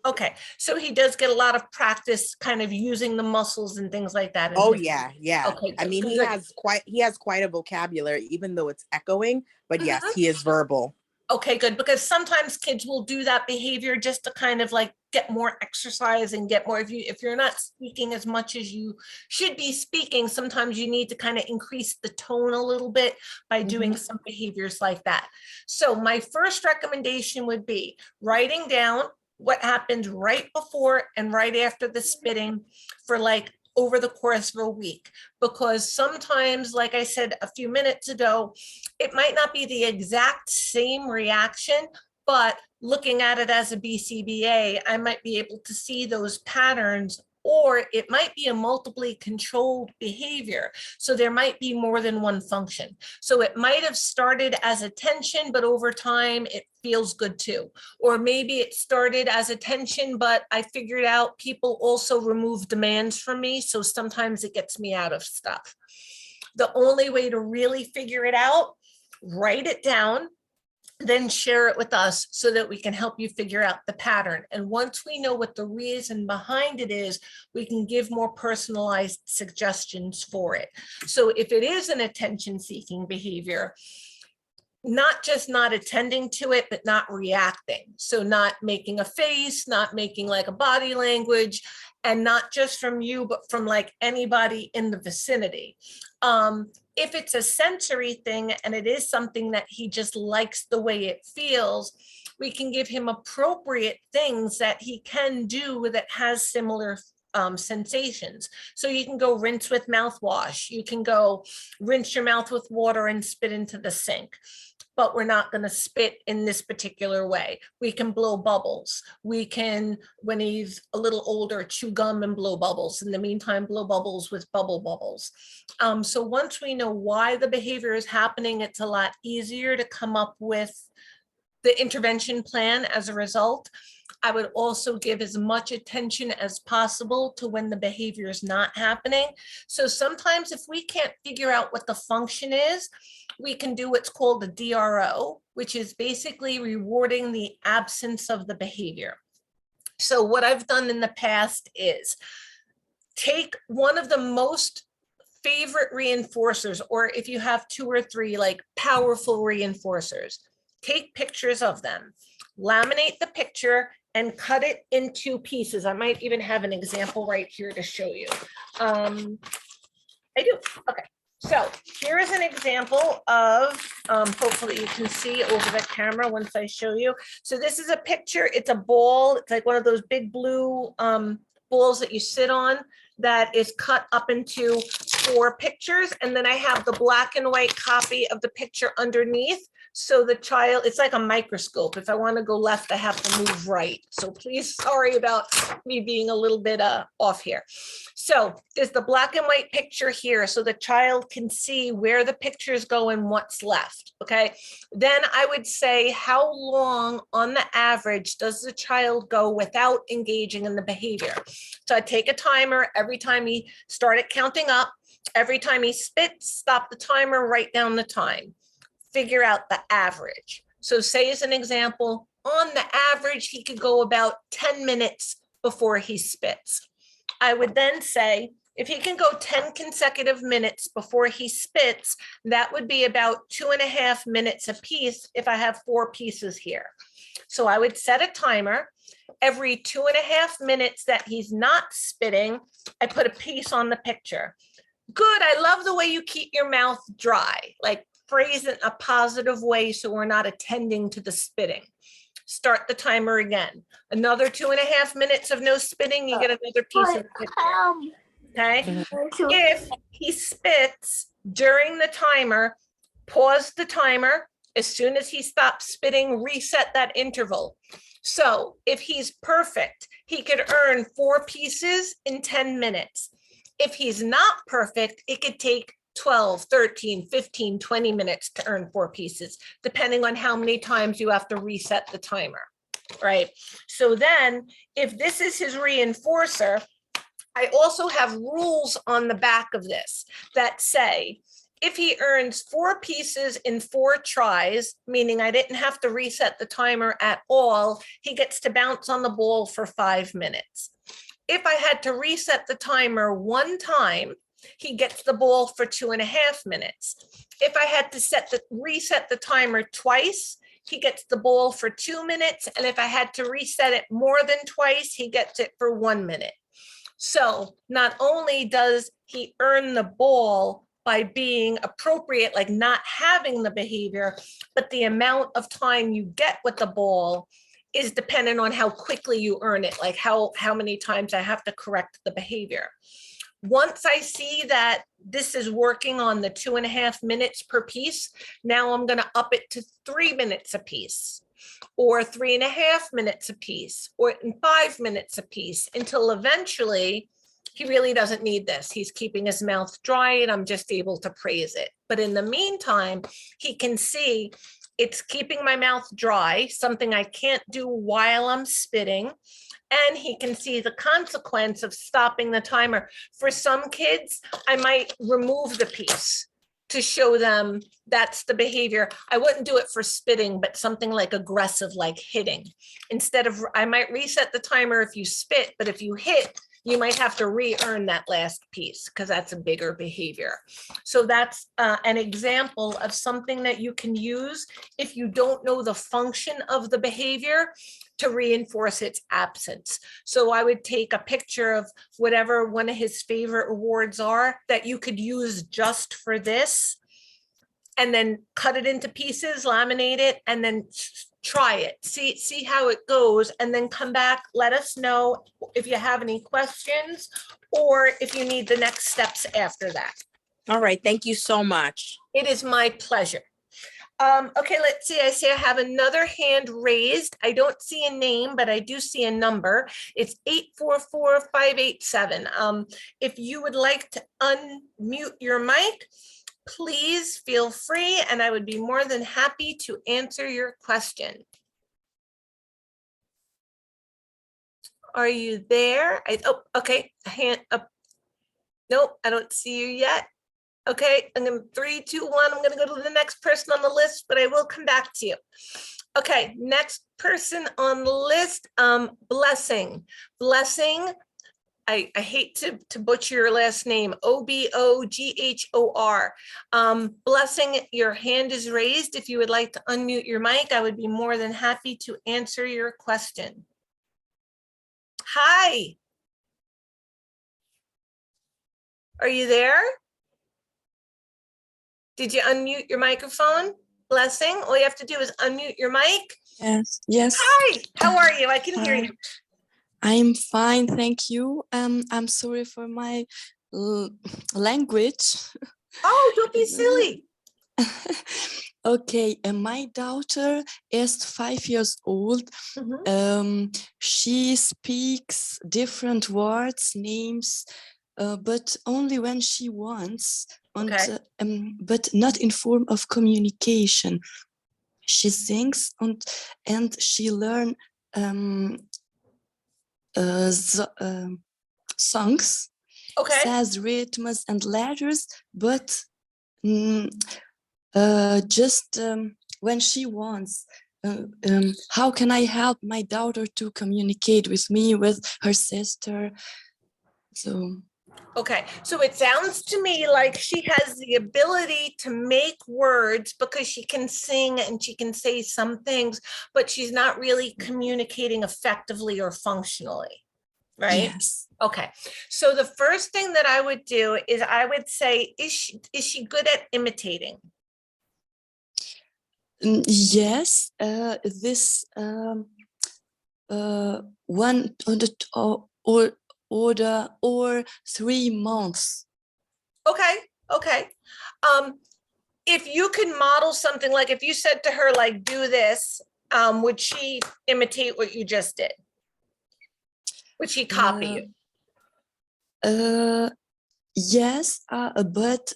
Okay, so he does get a lot of practice kind of using the muscles and things like that. Oh yeah, yeah. Okay, I mean, he has quite a vocabulary, even though it's echoing, but yes, he is verbal. Okay, good, because sometimes kids will do that behavior just to kind of like get more exercise and get more, if you're not speaking as much as you should be speaking, sometimes you need to kind of increase the tone a little bit by doing some behaviors like that. So my first recommendation would be writing down what happened right before and right after the spitting for like over the course of a week, because sometimes, like I said a few minutes ago, it might not be the exact same reaction, but looking at it as a BCBA, I might be able to see those patterns, or it might be a multiply controlled behavior. So there might be more than one function. So it might have started as attention, but over time it feels good too. Or maybe it started as attention, but I figured out people also remove demands from me. So sometimes it gets me out of stuff. The only way to really figure it out, write it down, then share it with us so that we can help you figure out the pattern. And once we know what the reason behind it is, we can give more personalized suggestions for it. So if it is an attention-seeking behavior, not just not attending to it, but not reacting. So not making a face, not making like a body language, and not just from you, but from like anybody in the vicinity. If it's a sensory thing and it is something that he just likes the way it feels, we can give him appropriate things that he can do that has similar sensations. So you can go rinse with mouthwash. You can go rinse your mouth with water and spit into the sink. But we're not going to spit in this particular way. We can blow bubbles. We can, when he's a little older, chew gum and blow bubbles. In the meantime, blow bubbles with bubble bubbles. So once we know why the behavior is happening, it's a lot easier to come up with the intervention plan as a result. I would also give as much attention as possible to when the behavior is not happening. So sometimes if we can't figure out what the function is, we can do what's called a DRO, which is basically rewarding the absence of the behavior. So what I've done in the past is take one of the most favorite reinforcers, or if you have 2 or 3 like powerful reinforcers, take pictures of them, laminate the picture and cut it into pieces. I might even have an example right here to show you. I do, okay. So here is an example of, hopefully you can see over the camera once I show you. So this is a picture, it's a ball. It's like one of those big blue balls that you sit on that is cut up into 4 pictures. And then I have the black and white copy of the picture underneath. So the child, it's like a microscope. If I want to go left, I have to move right. So please, sorry about me being a little bit off here. So there's the black and white picture here. So the child can see where the pictures go and what's left. Okay. Then I would say, how long on the average does the child go without engaging in the behavior? So I take a timer every time he started counting up. Every time he spits, stop the timer, write down the time. Figure out the average. So say as an example, on the average, he could go about 10 minutes before he spits. I would then say, if he can go 10 consecutive minutes before he spits, that would be about 2.5 minutes a piece if I have 4 pieces here. So I would set a timer. Every 2.5 minutes that he's not spitting, I put a piece on the picture. Good, I love the way you keep your mouth dry. Like, phrase it in a positive way so we're not attending to the spitting. Start the timer again. Another 2.5 minutes of no spitting, you get another piece of the picture. Okay. If he spits during the timer, pause the timer. As soon as he stops spitting, reset that interval. So if he's perfect, he could earn 4 pieces in 10 minutes. If he's not perfect, it could take 12, 13, 15, 20 minutes to earn 4 pieces, depending on how many times you have to reset the timer, right? So then if this is his reinforcer, I also have rules on the back of this that say, if he earns 4 pieces in 4 tries, meaning I didn't have to reset the timer at all, he gets to bounce on the ball for 5 minutes. If I had to reset the timer 1 time, he gets the ball for 2.5 minutes. If I had to reset the timer twice, he gets the ball for 2 minutes. And if I had to reset it more than twice, he gets it for 1 minute. So not only does he earn the ball by being appropriate, like not having the behavior, but the amount of time you get with the ball is dependent on how quickly you earn it, like how many times I have to correct the behavior. Once I see that this is working on the 2.5 minutes per piece, now I'm going to up it to 3 minutes a piece, or 3.5 minutes a piece, or 5 minutes a piece, until eventually he really doesn't need this. He's keeping his mouth dry and I'm just able to praise it. But in the meantime, he can see it's keeping my mouth dry, something I can't do while I'm spitting. And he can see the consequence of stopping the timer. For some kids, I might remove the piece to show them that's the behavior. I wouldn't do it for spitting, but something like aggressive, like hitting. Instead of, I might reset the timer if you spit, but if you hit, you might have to re-earn that last piece because that's a bigger behavior. So that's an example of something that you can use if you don't know the function of the behavior to reinforce its absence. So I would take a picture of whatever one of his favorite awards are that you could use just for this, and then cut it into pieces, laminate it, and then try it, see how it goes, and then come back, let us know if you have any questions or if you need the next steps after that. All right, thank you so much. It is my pleasure. Okay, let's see, I see I have another hand raised. I don't see a name, but I do see a number. It's 844-587. If you would like to unmute your mic, please feel free, and I would be more than happy to answer your question. Are you there? Oh, okay, a hand up. Nope, I don't see you yet. Okay, I'm gonna 3, 2, 1. I'm gonna go to the next person on the list, but I will come back to you. Okay, next person on the list, Blessing. Blessing, I hate to butcher your last name, Oboghor. Blessing, your hand is raised. If you would like to unmute your mic, I would be more than happy to answer your question. Hi. Are you there? Did you unmute your microphone? Blessing, all you have to do is unmute your mic. Yes, yes. Hi, how are you? I can hear you. I'm fine, thank you. I'm sorry for my language. Oh, don't be silly. Okay, my daughter is 5 years old. She speaks different words, names, but only when she wants, but not in form of communication. She sings and she learns songs, says rhythms and letters, but just when she wants. How can I help my daughter to communicate with me, with her sister? Okay, so it sounds to me like she has the ability to make words because she can sing and she can say some things, but she's not really communicating effectively or functionally, right? Yes. Okay, so the first thing that I would do is I would say, is she good at imitating? Yes, this 1 or 3 months. Okay. If you could model something, like if you said to her, like, do this, would she imitate what you just did? Would she copy you? Yes, but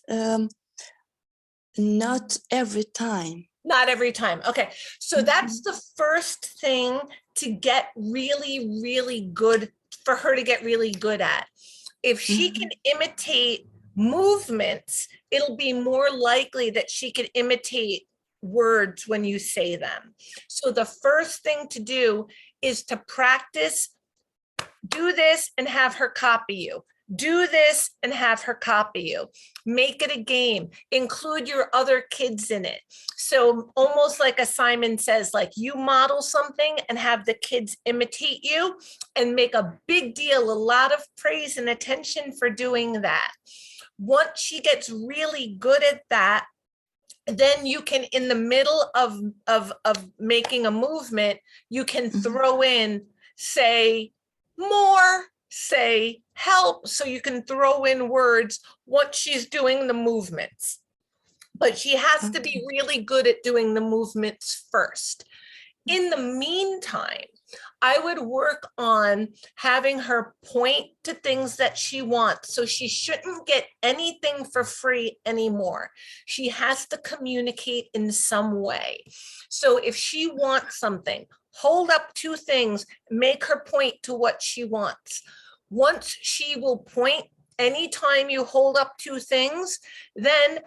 not every time. Not every time. Okay, so that's the first thing to get really, really good, for her to get really good at. If she can imitate movements, it'll be more likely that she could imitate words when you say them. So the first thing to do is to practice, do this and have her copy you. Do this and have her copy you. Make it a game. Include your other kids in it. So almost like a Simon Says, like, you model something and have the kids imitate you, and make a big deal, a lot of praise and attention for doing that. Once she gets really good at that, then you can, in the middle of making a movement, you can throw in, say more, say help, so you can throw in words once she's doing the movements. But she has to be really good at doing the movements first. In the meantime, I would work on having her point to things that she wants. So she shouldn't get anything for free anymore. She has to communicate in some way. So if she wants something, hold up 2 things, make her point to what she wants. Once she will point, anytime you hold up 2 things, then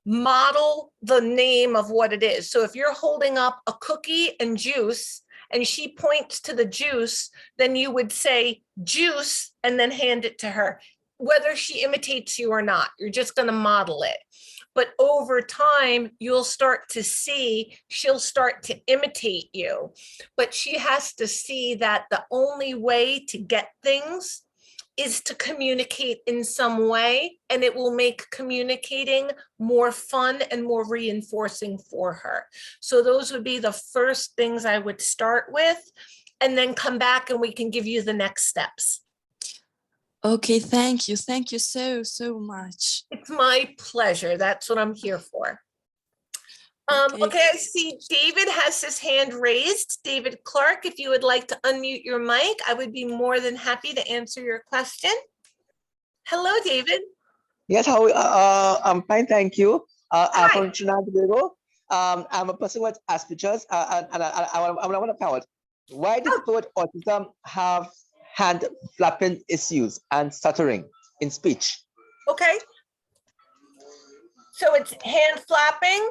model the name of what it is. So if you're holding up a cookie and juice and she points to the juice, then you would say juice and then hand it to her. Whether she imitates you or not, you're just going to model it. But over time, you'll start to see, she'll start to imitate you. But she has to see that the only way to get things is to communicate in some way, and it will make communicating more fun and more reinforcing for her. So those would be the first things I would start with, and then come back and we can give you the next steps. Okay, thank you. Thank you so much. It's my pleasure. That's what I'm here for. Okay, I see David has his hand raised. David Clark, if you would like to unmute your mic, I would be more than happy to answer your question. Hello, David. Yes, I'm fine, thank you. I'm from Trinidad and Tobago. I'm a person with Asperger's, and I want to find out, why does the word autism have hand flapping issues and stuttering in speech? Okay. So it's hand flapping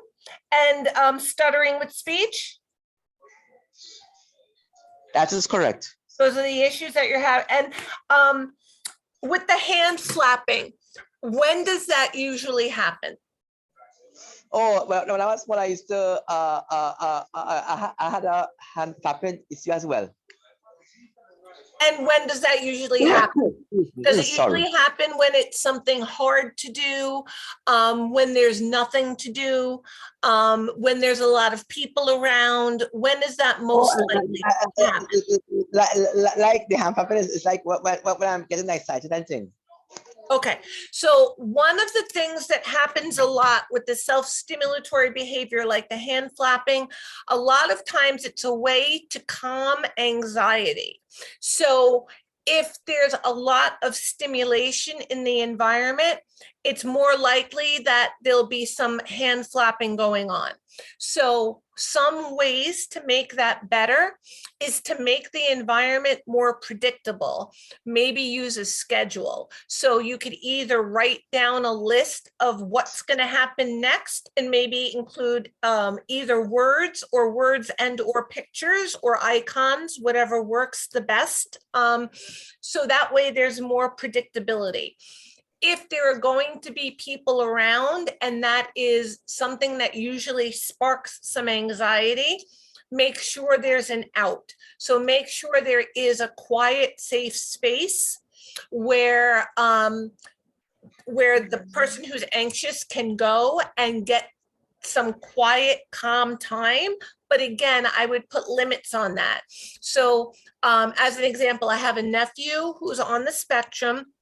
and stuttering with speech? That is correct. Those are the issues that you're having. And with the hand flapping, when does that usually happen? Oh, well, when I used to, I had a hand flapping issue as well. And when does that usually happen? Does it usually happen when it's something hard to do, when there's nothing to do, when there's a lot of people around? When is that most likely to happen? Like the hand flapping is like when I'm getting excited and things. Okay, so one of the things that happens a lot with the self-stimulatory behavior, like the hand flapping, a lot of times it's a way to calm anxiety. So if there's a lot of stimulation in the environment, it's more likely that there'll be some hand flapping going on. So some ways to make that better is to make the environment more predictable. Maybe use a schedule. So you could either write down a list of what's going to happen next and maybe include either words and or pictures or icons, whatever works the best. So that way there's more predictability. If there are going to be people around and that is something that usually sparks some anxiety, make sure there's an out. So make sure there is a quiet, safe space where the person who's anxious can go and get some quiet, calm time. But again, I would put limits on that. So as an example, I have a nephew who's on the spectrum.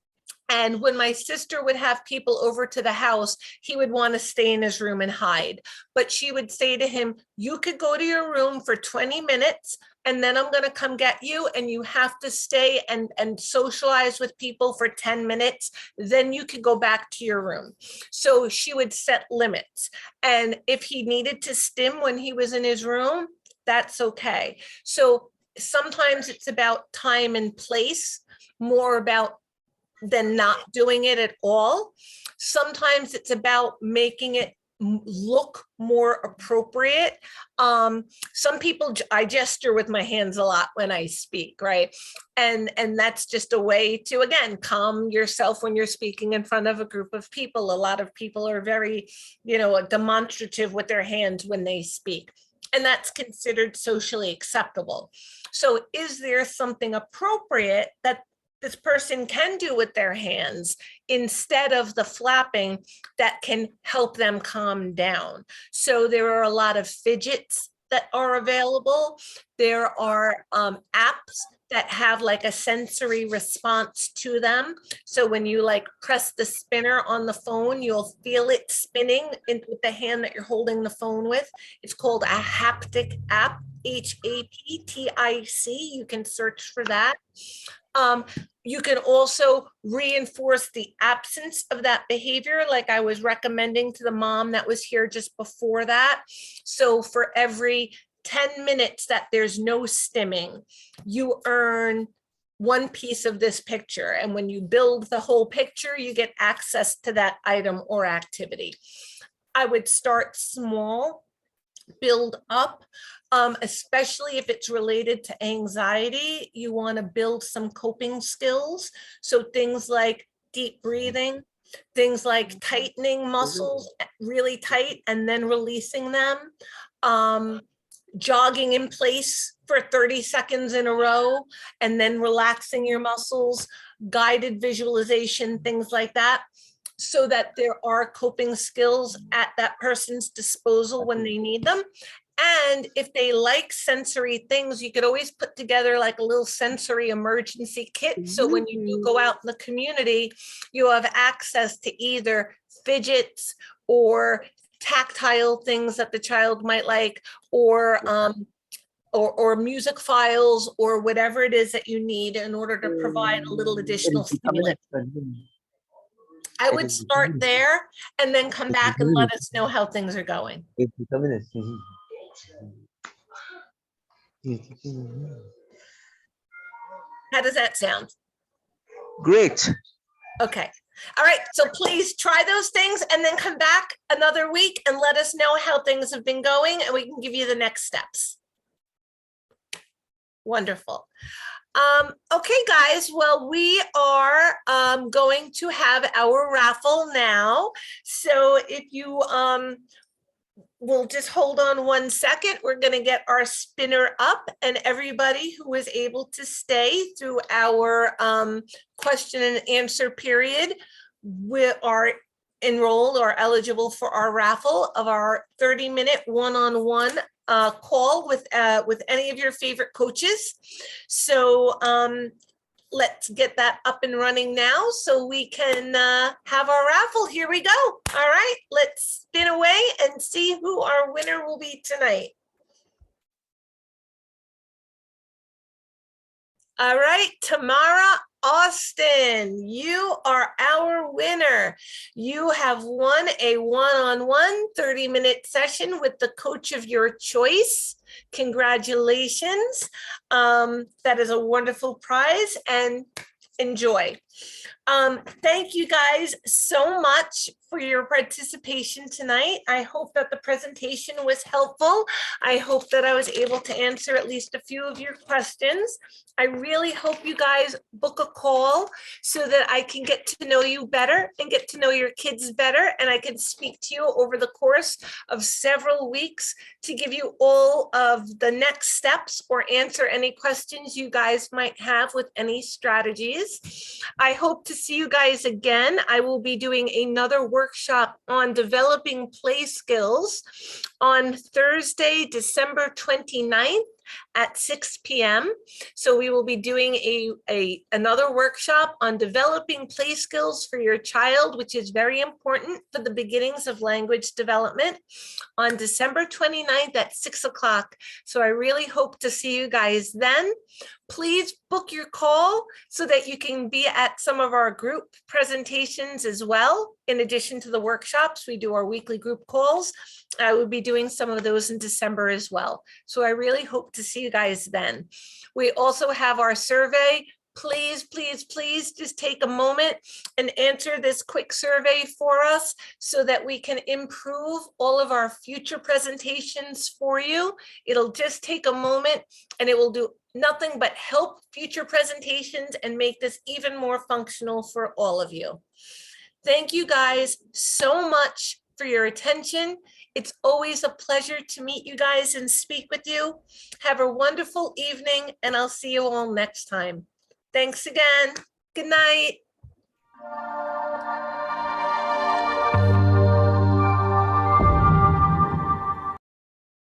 And when my sister would have people over to the house, he would want to stay in his room and hide. But she would say to him, you could go to your room for 20 minutes and then I'm going to come get you and you have to stay and socialize with people for 10 minutes. Then you could go back to your room. So she would set limits. And if he needed to stim when he was in his room, that's okay. So sometimes it's about time and place, more about than not doing it at all. Sometimes it's about making it look more appropriate. Some people, I gesture with my hands a lot when I speak, right? And that's just a way to, again, calm yourself when you're speaking in front of a group of people. A lot of people are very, demonstrative with their hands when they speak. And that's considered socially acceptable. So is there something appropriate that this person can do with their hands instead of the flapping that can help them calm down? So there are a lot of fidgets that are available. There are apps that have like a sensory response to them. So when you like press the spinner on the phone, you'll feel it spinning with the hand that you're holding the phone with. It's called a haptic app, HAPTIC. You can search for that. You can also reinforce the absence of that behavior, like I was recommending to the mom that was here just before that. So for every 10 minutes that there's no stimming, you earn one piece of this picture. And when you build the whole picture, you get access to that item or activity. I would start small, build up, especially if it's related to anxiety. You want to build some coping skills. So things like deep breathing, things like tightening muscles really tight and then releasing them, jogging in place for 30 seconds in a row and then relaxing your muscles, guided visualization, things like that, so that there are coping skills at that person's disposal when they need them. And if they like sensory things, you could always put together like a little sensory emergency kit. So when you do go out in the community, you have access to either fidgets or tactile things that the child might like, or music files, or whatever it is that you need in order to provide a little additional stimulation. I would start there and then come back and let us know how things are going. How does that sound? Great. Okay. All right. So please try those things and then come back another week and let us know how things have been going, and we can give you the next steps. Wonderful. Okay, guys, well, we are going to have our raffle now. So if you we'll just hold on 1 second. We're going to get our spinner up, and everybody who was able to stay through our question and answer period, we are enrolled or eligible for our raffle of our 30-minute one-on-one call with any of your favorite coaches. So let's get that up and running now so we can have our raffle. Here we go. All right, let's spin away and see who our winner will be tonight. All right, Tamara Austin, you are our winner. You have won a one-on-one 30-minute session with the coach of your choice. Congratulations. That is a wonderful prize, and enjoy. Thank you guys so much for your participation tonight. I hope that the presentation was helpful. I hope that I was able to answer at least a few of your questions. I really hope you guys book a call so that I can get to know you better and get to know your kids better, and I can speak to you over the course of several weeks to give you all of the next steps or answer any questions you guys might have with any strategies. I hope to see you guys again. I will be doing another workshop on developing play skills on Thursday, December 29th at 6 p.m. So we will be doing another workshop on developing play skills for your child, which is very important for the beginnings of language development, on December 29th at 6 o'clock. So I really hope to see you guys then. Please book your call so that you can be at some of our group presentations as well. In addition to the workshops, we do our weekly group calls. I will be doing some of those in December as well. So I really hope to see you guys then. We also have our survey. Please, please, please just take a moment and answer this quick survey for us so that we can improve all of our future presentations for you. It'll just take a moment, and it will do nothing but help future presentations and make this even more functional for all of you. Thank you guys so much for your attention. It's always a pleasure to meet you guys and speak with you. Have a wonderful evening, and I'll see you all next time. Thanks again. Good night.